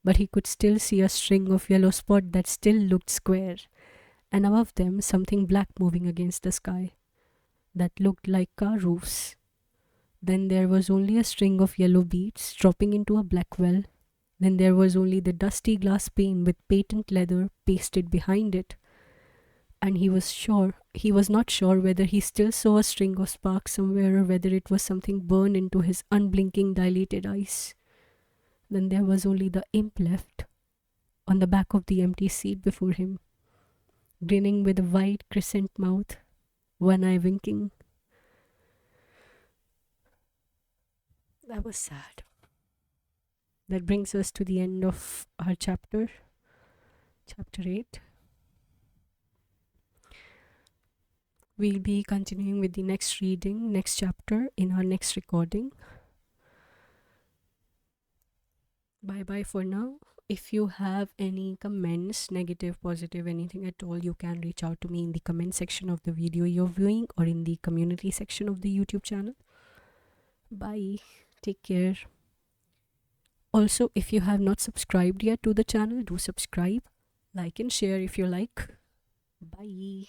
[SPEAKER 1] but he could still see a string of yellow spots that still looked square, and above them something black moving against the sky that looked like car roofs. Then there was only a string of yellow beads dropping into a black well. Then there was only the dusty glass pane with patent leather pasted behind it. And he was not sure whether he still saw a string of sparks somewhere or whether it was something burned into his unblinking dilated eyes. Then there was only the imp left, on the back of the empty seat before him, grinning with a wide crescent mouth, one eye winking. That was sad. That brings us to the end of our chapter 8. We'll be continuing with the next reading, next chapter in our next recording. Bye bye for now. If you have any comments, negative, positive, anything at all, you can reach out to me in the comment section of the video you're viewing or in the community section of the YouTube channel. Bye. Take care. Also, if you have not subscribed yet to the channel, do subscribe, like and share if you like. Bye.